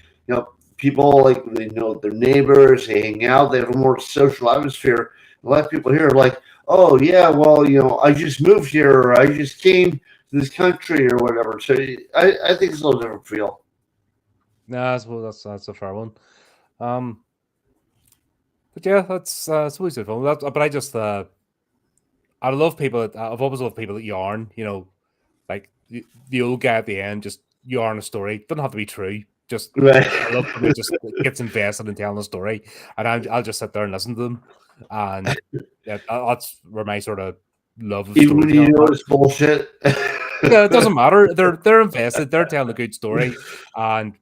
people like they know their neighbors, they hang out, they have a more social atmosphere. A lot of people here are like, oh yeah, well, I just moved here, or I just came to this country, or whatever. So I think it's a little different feel. Nah, I suppose that's a fair one. Um, but yeah, that's always fun. But I love people. I've always loved people that yarn. Like the old guy at the end, just yarn a story. Doesn't have to be true. Just Right. I love somebody just gets invested in telling a story, and I'll just sit there and listen to them. And yeah, that's where my sort of love of Even when you storytelling. know it's bullshit. Yeah, it doesn't matter. They're invested. They're telling a good story. And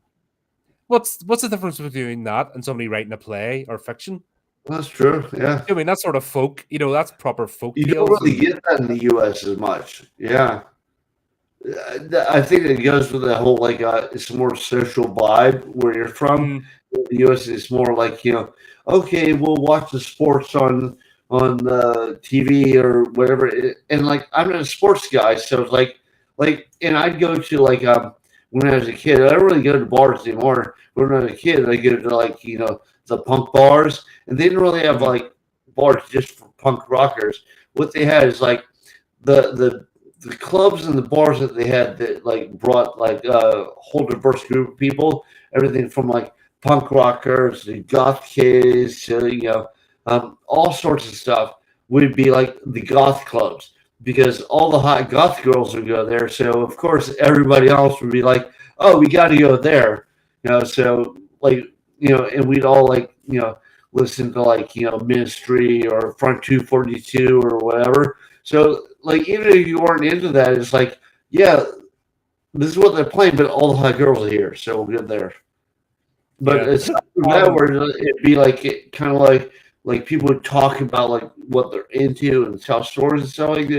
what's the difference between that and somebody writing a play or fiction? That's true. Yeah. I mean, that's sort of folk. That's proper folk You don't tales. really And get that in the U.S. as much. Yeah. I think it goes with the whole like it's a more social vibe where you're from. mm, The U.S. is more like okay, we'll watch the sports on the TV or whatever. And like I'm not a sports guy, so it's and I'd go to when I was a kid. I don't really go to bars anymore. When I was a kid, I go to the punk bars, and they didn't really have mhm. like bars just for punk rockers. What they had is like the the clubs and the bars that they had that like brought like a whole diverse group of people, everything from like punk rockers to goth kids to all sorts of stuff would be like the goth clubs because all the hot goth girls would go there. So of course everybody else would be like, oh, we got to go there, So like and we'd all listen to Ministry or Front 242 or whatever. So, like, even if you weren't into that, it's like, yeah, this is what they're playing, but all the hot girls are here, so we'll get there. But Yeah. it's from that Um, where it'd be kind of like people would talk about like what they're into and tell stories and stuff like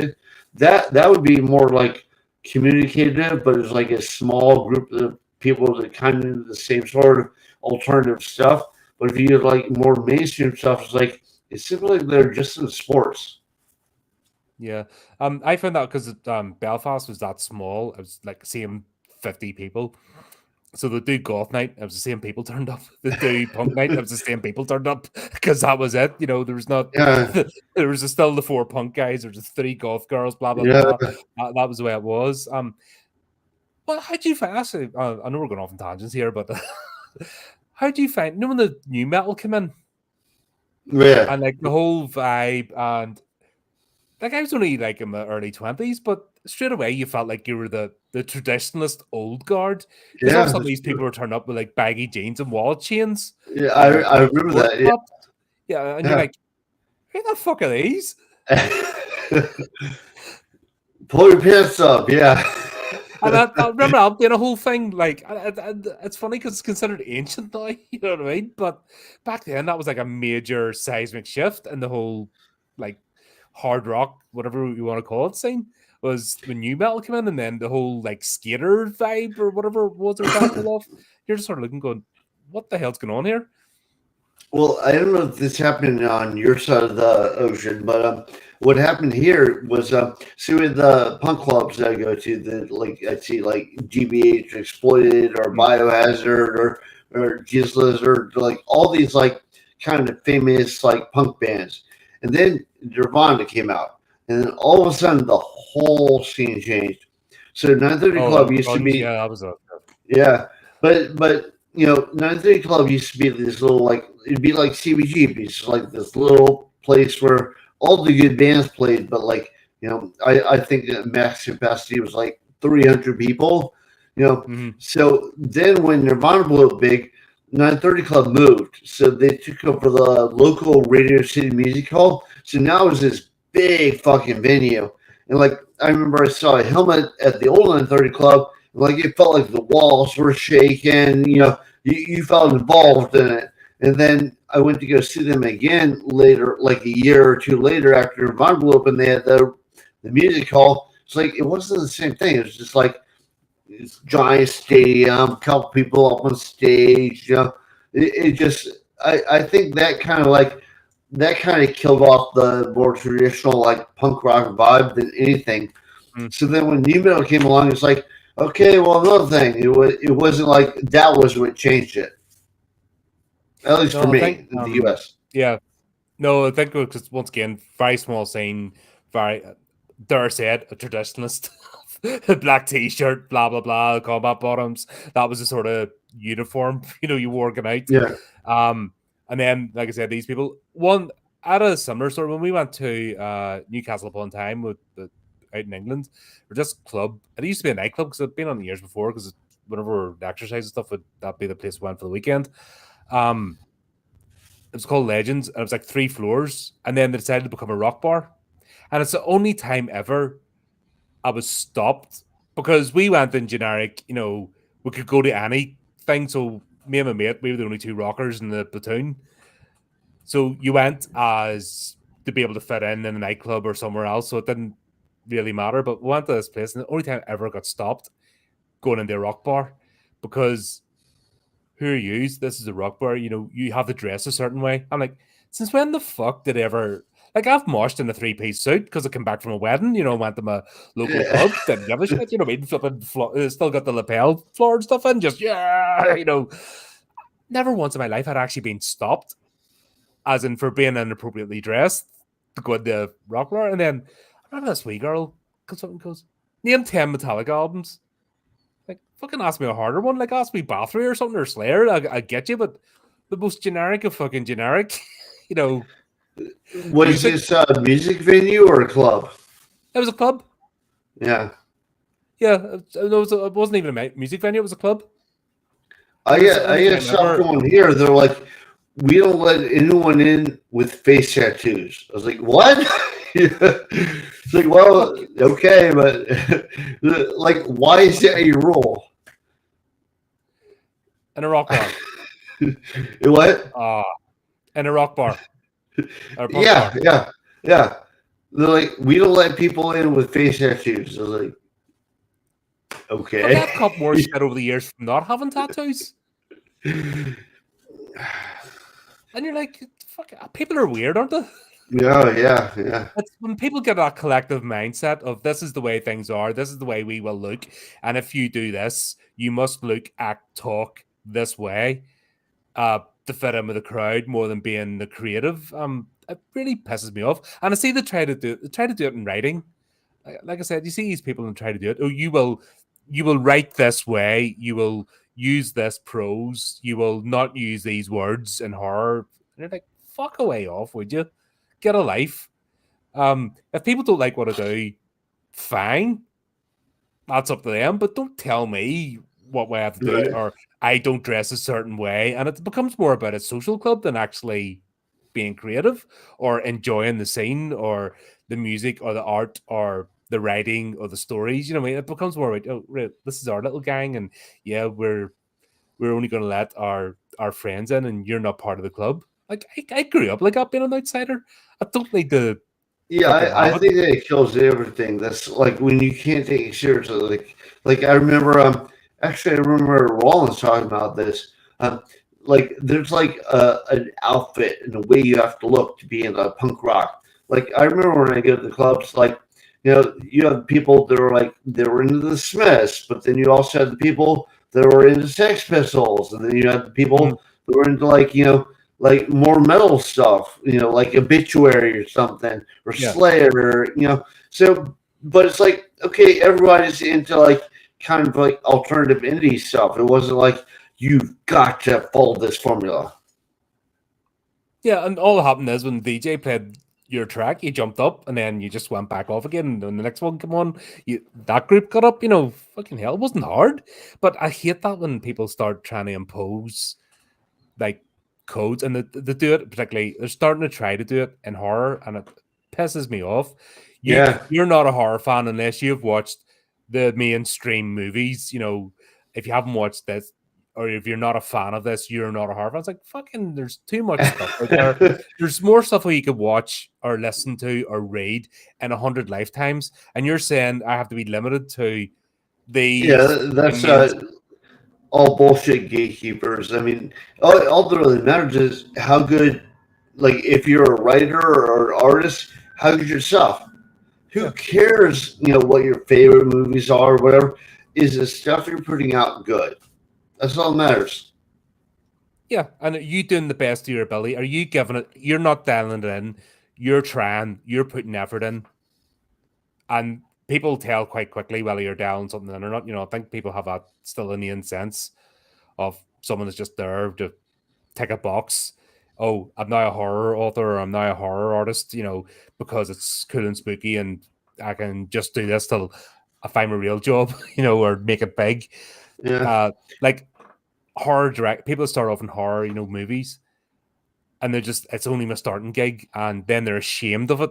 that. That would be more like communicative, but it's like a small group of people that kind of do the same sort of alternative stuff. But if you like more mainstream stuff, it's simply like they're just in sports. yeah. I found out because Belfast was that small. It was like same 50 people. So the do golf night, it was the same people turned up. The do punk night, it was the same people turned up because that was it. There was not. Yeah, There was still the four punk guys. There was the three golf girls. Blah blah yeah. blah. That was the way it was. Well, how do you find? Actually, I know we're going off on tangents here, but how do you find? When the new metal came in Yeah, and like the whole vibe, and like I was only like in my early 20s, but straight away you felt like you were the traditionalist old guard because all of a yeah, sudden that's these people true. were turned up with like baggy jeans and wallet chains Yeah, and like I remember short that. tops. Yeah, and you're Yeah, like, who the fuck are these? yeah. Pull your pants up. Yeah, And I remember I'm doing a whole thing like it's funny because it's considered ancient now, you know what I mean? But back then that was like a major seismic shift in the whole like hard rock, whatever you want to call it, scene was when new metal came in, and then the whole like skater vibe or whatever it was they were trying to pull off. You're just sort of looking, going, "What the hell's going on here?" well, I don't know if this happened on your side of the ocean, but what happened here was see with the punk clubs that I go to, the like I see like GBH Exploited or Mm, Biohazard or Gizzlers or like all these like kind of famous like punk bands, and then Nirvana came out, and then all of a sudden the whole scene changed. So 930 oh, Club used to grunge, be yeah, that was a yeah, but 930 Club used to be this little like it'd be like CBG, it's like this little place where all the good bands played, but like I think that max capacity was like 300 people, mhm. So then when Nirvana blew up big, 930 Club moved, so they took over the local Radio City Music Hall. So now it's this big fucking venue, and like I remember I saw a helmet at the old 930 Club. Like it felt like the walls were shaking. You felt involved in it. And then I went to go see them again later, like a year or two later after Nirvana blew up, and they had the music hall. It's like it wasn't the same thing. It was just like this giant stadium, a couple people up on stage. It just I think that kind of killed off the more traditional like punk rock vibe than anything. Mm. So then when new metal came along, it's like, okay, well, another thing, it wasn't like that was what changed it. At least for No, I think me in the U.S. yeah. No, I think because once again, very small scene, very dare say it, a traditionalist. Black t-shirt, blah blah blah, combat bottoms. That was the sort of uniform, you wore going Yeah, out. And then, like I said, these people one at a similar sort of when we went to Newcastle upon Tyne out in England, or just club. It used to be a nightclub because I'd been on the years before because whenever the exercise and stuff would that be the place we went for the weekend. Um, it was called Legends, and it was like 3 floors, and then they decided to become a rock bar. And it's the only time ever I was stopped because we went in generic, we could go to anything. So me and my mate, we were the only 2 rockers in the platoon. So you went as to be able to fit in a nightclub or somewhere else. So it didn't really matter. But we went to this place, and the only time I ever got stopped going into a rock bar because who are you? This is a rock bar. You have to dress a certain way. I'm like, since when the fuck did I ever like I've moshed in a 3-piece suit because I came back from a wedding, went to my local yeah, pub, didn't give a shit, what I mean? Flipping still got the lapel floor and stuff in, just never once in my life had I actually been stopped, as in for being inappropriately dressed to go into the rock bar. And then I remember this wee girl comes up and goes, name 10 Metallica albums. Like, fucking ask me a harder one. Like, ask me Bathory or something or Slayer. I get you, but the most generic of fucking generic, was music. this a music venue or a club? It was a club. Yeah, Yeah, it wasn't even a music venue. It was a club. I And it's the get I only get time stuff ever. going here. They're like, we don't let anyone in with face tattoos. I was like, what? It's like, well, Fuck okay, but like, why is that a rule? in a rock bar. What? Ah, in a rock bar or a punk Yeah, bar. yeah, yeah. They're like, we don't let people in with face tattoos. I was like, Fuck, okay. I've caught more shit over the years from not having tattoos. And you're like, fuck, people are weird, aren't they? Yeah, yeah, yeah. It's when people get that collective mindset of this is the way things are, this is the way we will look, and if you do this, you must look, act, talk this way, to fit in with the crowd more than being the creative. It really pisses me off. And I see they try to do it in writing. Like I said, you see these people and try to do it. Oh, you will write this way. You will use this prose. You will not use these words in horror. And you're like, fuck away off, would you? Get a life. If people don't like what I do, fine. That's up to them. But don't tell me what way I have to do it, Right. or I don't dress a certain way. And it becomes more about a social club than actually being creative or enjoying the scene or the music or the art or the writing or the stories. What I mean? It becomes more about, oh, right, this is our little gang, and yeah, we're only going to let our friends in, and you're not part of the club. Like I grew up like that, being an outsider. I don't need to Yeah, fucking I have it. think that it kills everything. That's like when you can't take it seriously. Like I remember, actually, I remember Rollins talking about this. Um, like there's like an outfit and the way you have to look to be in a punk rock. Like I remember when I go to the clubs, like you have people that are like they were into the Smiths, but then you also had the people that were into Sex Pistols, and then you had the Mhm. people that were into like more metal stuff, like Obituary or something, or Yeah. Slayer, So, but it's like, okay, everybody's into like kind of like alternative indie stuff. It wasn't like you've got to follow this formula. Yeah, and all that happened is when the DJ played your track, you jumped up and then you just went back off again. And when the next one came on, that group got up. Fucking hell, it wasn't hard. But I hate that when people start trying to impose like codes, and they do it particularly. They're starting to try to do it in horror, and it pisses me off. Yeah, You're not a horror fan unless you've watched the mainstream movies. If you haven't watched this, or if you're not a fan of this, you're not a horror fan. It's like fucking. There's too much stuff out there. There's more stuff where you could watch or listen to or read in 100 lifetimes, and you're saying I have to be limited to these yeah, fucking that's main. all bullshit gatekeepers. I mean, all that really matters is how good, like, if you're a writer or an artist, how good your stuff. Who Yeah. cares, what your favorite movies are, or whatever? Is the stuff you're putting out good? That's all that matters. Yeah, and are you doing the best of your ability? Are you giving it? You're not dialing it in. You're trying. You're putting effort in, and people tell quite quickly whether you're dialing something in or not. I think people have that still in the sense of someone that's just there to tick a box. Oh, I'm now a horror author, or I'm now a horror artist. Because it's cool and spooky, and I can just do this till I find my real job. Or make it big. Yeah, Like horror direct people start off in horror, movies, and it's only my starting gig, and then they're ashamed of it.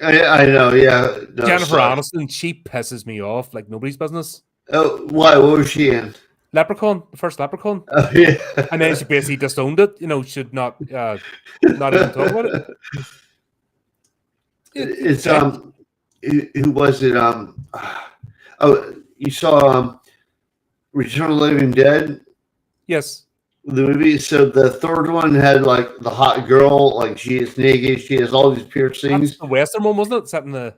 I know. Yeah, no, Jennifer so Aniston, she pisses me off like nobody's business. oh, why? What was she in? Leprechaun, the first Leprechaun, Oh, yeah. and then she basically disowned it. Should not even talk about it. It's Okay. who was it? Oh, you saw Return of the Living Dead, Yes, the movie. So the third one had like the hot girl, like she is naked, she has all these that's piercings. the Western one, wasn't it? Set in the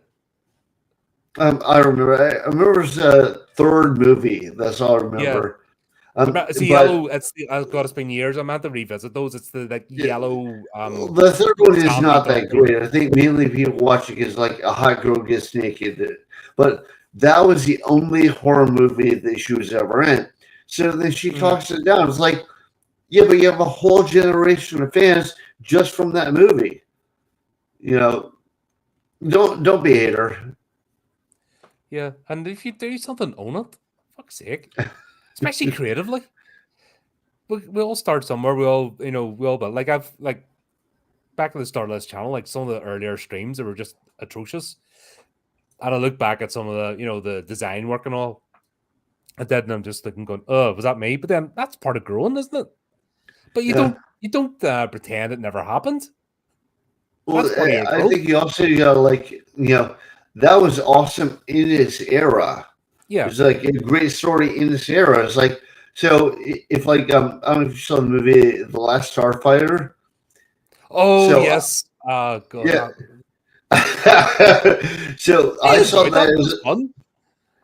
I remember. I remember it was the third movie. That's all I yeah. remember. It's the But yellow. Oh God, it's been years. I meant to revisit those. It's the like yeah, yellow the third one is sandy not that darker. great. I think mainly people watch it because like a hot girl gets naked. But that was the only horror movie that she was ever in. So then she Mm, talks it down. It's like, yeah, but you have a whole generation of fans just from that movie. You know, don't be a hater. yeah, and if you do something, own it. Fuck's sake, especially creatively. We all start somewhere. We all but like I've like back at the start of this channel, like some of the earlier streams that were just atrocious. And I look back at some of the design work and all I did, and I'm just looking, going, "Oh, was that me?" But then that's part of growing, isn't it? But you Yeah. don't pretend it never happened. Well, That's part of your I growth. think you also got like that was awesome in its era. Yeah. It's like a great story in this era. It's like so if like I don't know if you saw the movie The Last Starfighter. Oh So yes. God, yeah, that so I I saw enjoyed that. that It as was fun.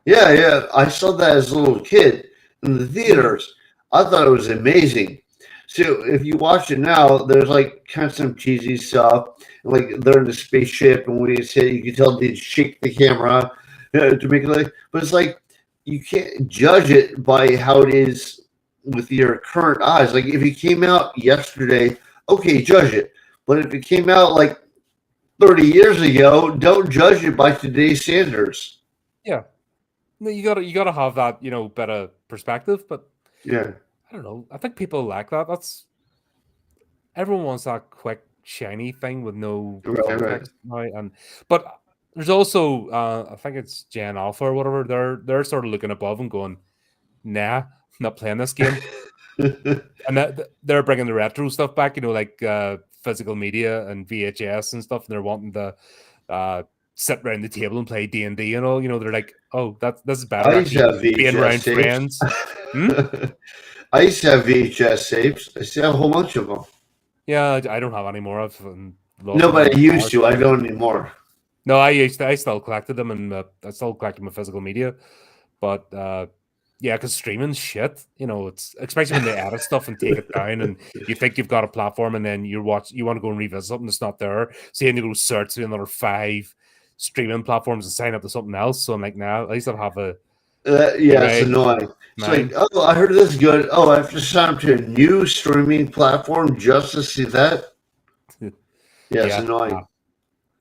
yeah, I saw that as a little kid in the Mm, theaters. I thought it was amazing. So if you watch it now, there's like kind of some cheesy stuff. Like they're in the spaceship, and when it's hit, you can tell they shake the camera to make it like. But it's like you can't judge it by how it is with your current eyes. Like if it came out yesterday, okay, judge it. But if it came out like 30 years ago, don't judge it by today's standards. yeah. No, you gotta have that, better perspective. But Yeah, I don't know. I think people like that. Everyone wants that quick, shiny thing with no right. context now. But there's also I think it's Gen Alpha or whatever. They're sort of looking above and going, nah, not playing this game. And they're bringing the retro stuff back, like physical media and VHS and stuff, and they're wanting to uh, sit around the table and play D&D and all. They're like, oh, this is better I used to actually have being VHS around tapes. friends. Hmm? I used to have VHS tapes. I still have a whole bunch of them. Yeah, I don't have any more. I've lost No, them in but I the used car. to. I don't anymore. No, I still collected them, and I still collected my physical media. But yeah, because streaming's shit. It's especially when they edit stuff and take it down, and you think you've got a platform, and then you want to go and revisit something that's not there. So you need to go search through another 5 streaming platforms and sign up to something else. So I'm like, nah, at least I'll have a Yeah, it's Blu-ray annoying. It's like, mine. oh, I heard this is good. Oh, I have to sign up to a new streaming platform just to see that. Yeah, it's Yeah, annoying.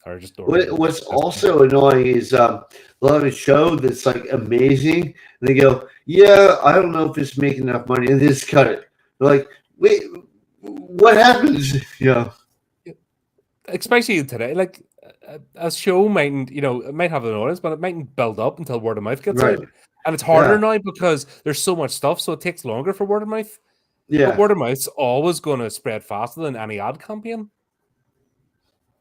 or just order the What's system. also annoying is they'll have a show that's like amazing, and they go, "Yeah, I don't know if it's making enough money," and they just cut it. They're like, "Wait, what happens?" Yeah, Especially today, like a show mightn't, it might have an audience, but it mightn't build up until word of mouth gets right. out. And it's harder Yeah, now because there's so much stuff, so it takes longer for word of mouth. But yeah. word of mouth's always going to spread faster than any ad campaign.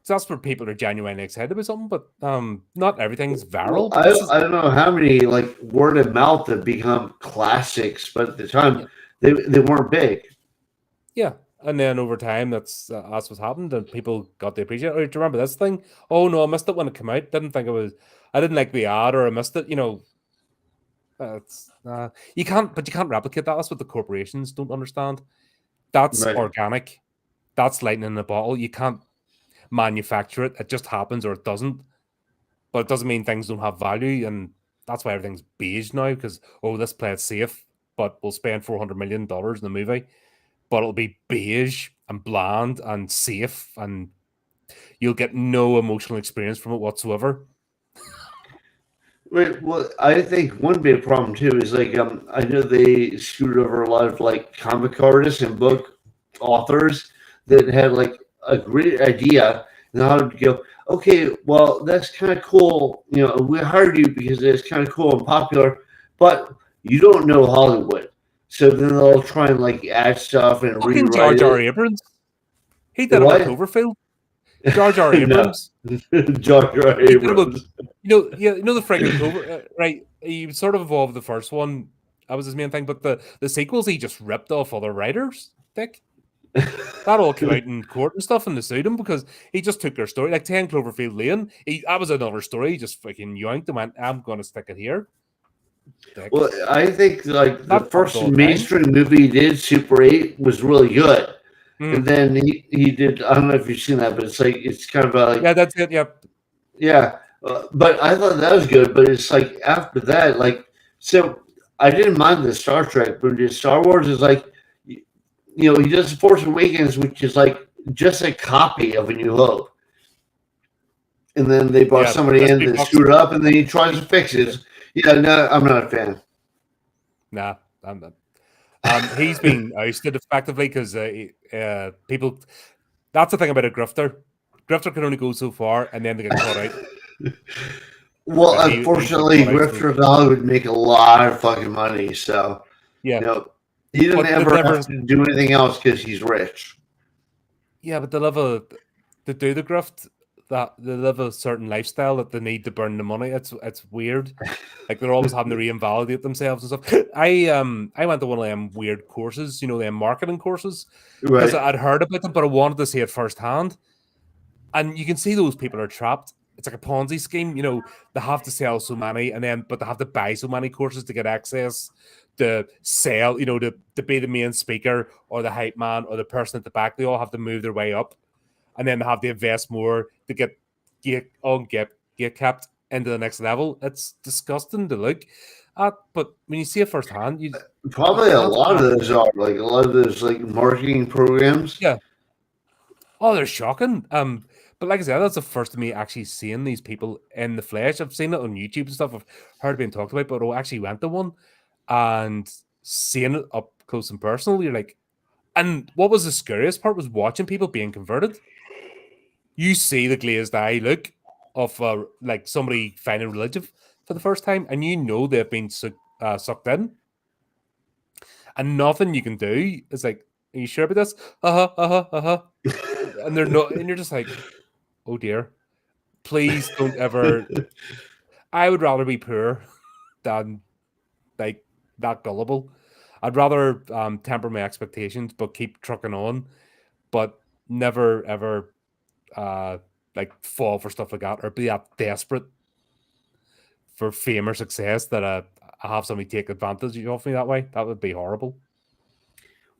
So that's where people are genuinely excited about something, but not everything's Well, viral. But this is I don't know how many like word of mouth have become classics, but at the time yeah, they weren't big. yeah. And then over time, that's what's happened, and people got to appreciate. Oh, do you remember this thing? Oh no, I missed it when it came out. Didn't think it was. I didn't like the ad, or I missed it. It's you can't replicate that. That's what the corporations don't understand. That's Right. organic. That's lightning in a bottle. You can't manufacture it. It just happens or it doesn't. But it doesn't mean things don't have value, and that's why everything's beige now. Because this play it safe, but we'll spend $400 million in the movie, but it'll be beige and bland and safe, and you'll get no emotional experience from it whatsoever. Right. Well, I think one big problem too is like I know they screwed over a lot of like comic artists and book authors that had like a great idea and how to go. Okay, well that's kind of cool. You know, we hired you because it's kind of cool and popular, but you don't know Hollywood. So then they'll try and like add stuff and Fucking rewrite George R. it. Abrams. He The did it with what? Cloverfield. George R. No, Abrams. George R. He did it with, Abrams. the friggin' Clover, right? He sort of evolved the first one. That was his main thing, but the sequels he just ripped off other writers. Dick, that all came out in court and stuff, and they sued him because he just took their story, like 10 Cloverfield Lane. That was another story. He just fucking yoinked and went, "I'm going to stick it here." Dick, Well, I think like the that fucked first all the time. mainstream movie he did, Super 8, was really good. And Mm. then he did, I don't know if you've seen that, but it's like, it's kind of like, Yeah, that's it. Yep. yeah. But I thought that was good. But it's like after that, like, so I didn't mind the Star Trek, but the Star Wars is like, he does Force Awakens, which is like just a copy of A New Hope. And then they brought Yeah, somebody in mystery that box. screwed up, and then he tries to fix it. Yeah, no, I'm not a fan. Nah, I'm not. He's been ousted effectively because people. That's the thing about a grifter. Grifter can only go so far, and then they get caught out. Well, And he's been unfortunately, caught out. So Grifter Valley would make a lot of fucking money. So, yeah, you know, he doesn't but they ever never. have to do anything else because he's rich. Yeah, but they do the grift. That they live a certain lifestyle that they need to burn the money. It's weird. Like they're always having to reinvalidate themselves and stuff. I went to one of them weird courses, them marketing courses, because Right. I'd heard about them, but I wanted to see it firsthand. And you can see those people are trapped. It's like a Ponzi scheme. They have to sell so many, but they have to buy so many courses to get access to sell. To be the main speaker or the hype man or the person at the back. They all have to move their way up, and then they have to invest more to get kept into the next level. It's disgusting to look at, but when you see it firsthand, you Probably a can't lot of imagine. those are like a lot of those like marketing programs. Yeah. Oh, they're shocking. But like I said, that's the first of me actually seeing these people in the flesh. I've seen it on YouTube and stuff. I've heard it being talked about, but I actually went to one and seeing it up close and personal. You're like, and what was the scariest part was watching people being converted. You see the glazed eye look of like somebody finding religion for the first time, and they've been sucked in, and nothing you can do is like, "Are you sure about this?" And they're not, and you're just like, "Oh dear, please don't ever." I would rather be poor than like that gullible. I'd rather temper my expectations, but keep trucking on, but never ever like fall for stuff like that or be that desperate for fame or success that I have somebody take advantage of me that way. That would be horrible.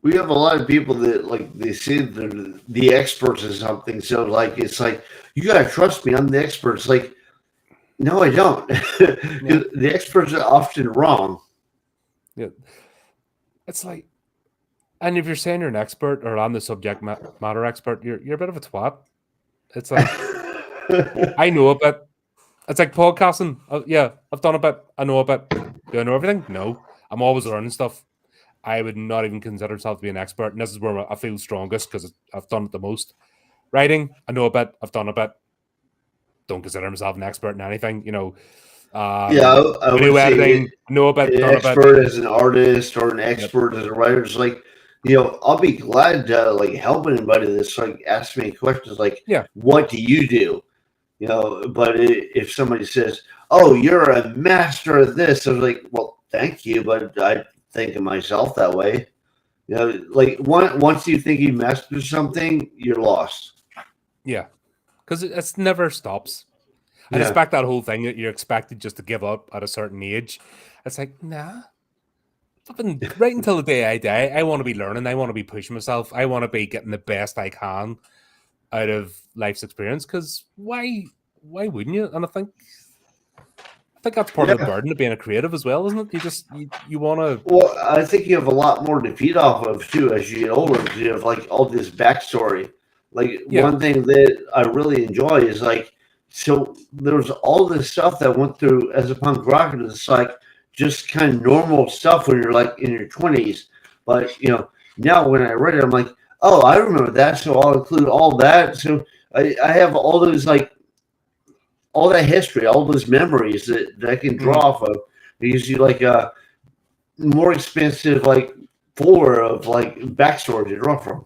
We have a lot of people that like they say they're the experts in something. So like it's like you gotta trust me. I'm the expert. It's like no, I don't. Yeah, The experts are often wrong. yeah. It's like, and if you're saying you're an expert or I'm the subject matter expert, you're a bit of a twat. It's like I know a bit. It's like podcasting. Yeah, I've done a bit. I know a bit. Do I know everything? No. I'm always learning stuff. I would not even consider myself to be an expert. And this is where I feel strongest because I've done it the most. Writing, I know a bit. I've done a bit. Don't consider myself an expert in anything. Yeah, I Video would say editing, know a bit, an done a bit. expert as an artist or an Yep. expert as a writer is like, I'll be glad to like help anybody that's like ask me questions like, Yeah. what do you do? But if somebody says, "Oh, you're a master of this," I'm like, "Well, thank you, but I think of myself that way." Like once you think you mastered something, you're lost. Yeah. Because it's never stops. And it's Yeah, back that whole thing that you're expected just to give up at a certain age. It's like, nah, I've been right until the day I die. I want to be learning. I want to be pushing myself. I want to be getting the best I can out of life's experience. Because why wouldn't you? And I think that's part of the Yeah. burden of being a creative as well, isn't it? You want to, Well, I think you have a lot more to feed off of too as you get older because you have like all this backstory. Like yeah, one thing that I really enjoy is like, so there's all this stuff that went through as a punk rocker. It's like just kind of normal stuff when you're like in your 20s. But now when I read it, I'm like, oh, I remember that. So I'll include all that. So I have all those like all that history, all those memories that I can draw mhm. off of. Because you like more expensive like fuller of like backstory to draw from.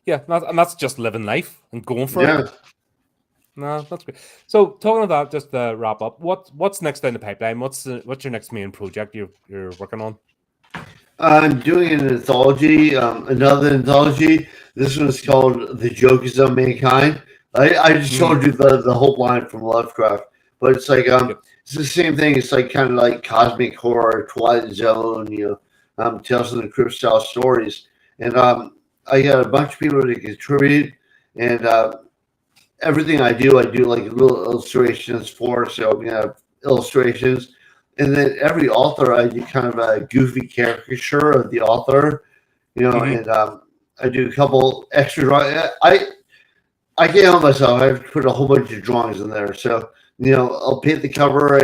Yeah, and that's just living life and going for it. Yeah. No, that's great. So talking about just to wrap up, what's next down the pipeline? What's your next main project you're working on? I'm doing an anthology, another anthology. This one's called The Joke is of Mankind. I just Mhm. told you the whole line from Lovecraft, but it's like Yep. it's the same thing. It's like kind of like cosmic horror, Twilight Zone, Tales from the Crypt style stories. And I got a bunch of people to contribute, and everything I do like little illustrations for. So we have illustrations, and then every author I do kind of a goofy caricature of the author, Hmm. and I do a couple extra drawings. I can't help myself. I've put a whole bunch of drawings in there. So I'll paint the cover.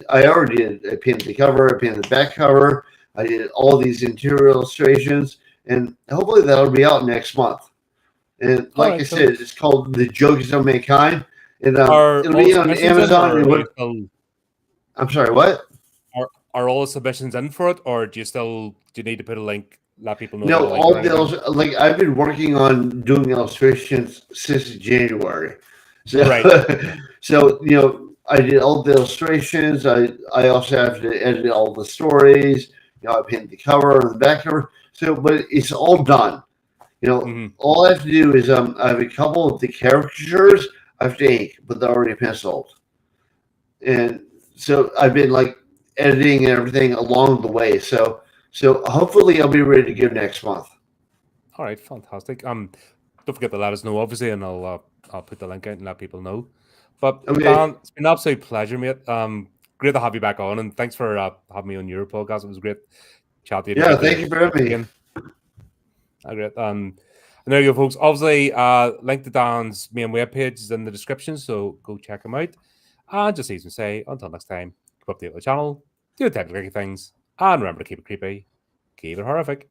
I already did. I painted the cover. I painted the back cover. I did all these interior illustrations, and hopefully that'll be out next month. And All like I right, cool. said, it's called The Jokes of Mankind. And Are it'll all the be on submissions in, Amazon. or And are you what? still I'm sorry, what? are all the submissions in for it, or do you need to put a link, let people know about No, a link or all the anything? like I've been working on doing illustrations since January. So, Right. so I did all the illustrations. I also have to edit all the stories. I painted the cover and the back cover. So, but it's all done. Hmm. All I have to do is I have a couple of the caricatures I have to ink, but they're already penciled. And so I've been like editing and everything along the way. So hopefully I'll be ready to go next month. All right, fantastic. Don't forget to let us know, obviously, and I'll put the link out and let people know. But Okay. Dan, it's been an absolute pleasure, mate. Great to have you back on, and thanks for having me on your podcast. It was great chat to you Yeah. about Thank the you for having me. again. Great. And there you go, folks. Obviously, link to Dan's main webpage is in the description, so go check him out. And just as we say, until next time, keep up to the channel, do the type of things, and remember to keep it creepy, keep it horrific.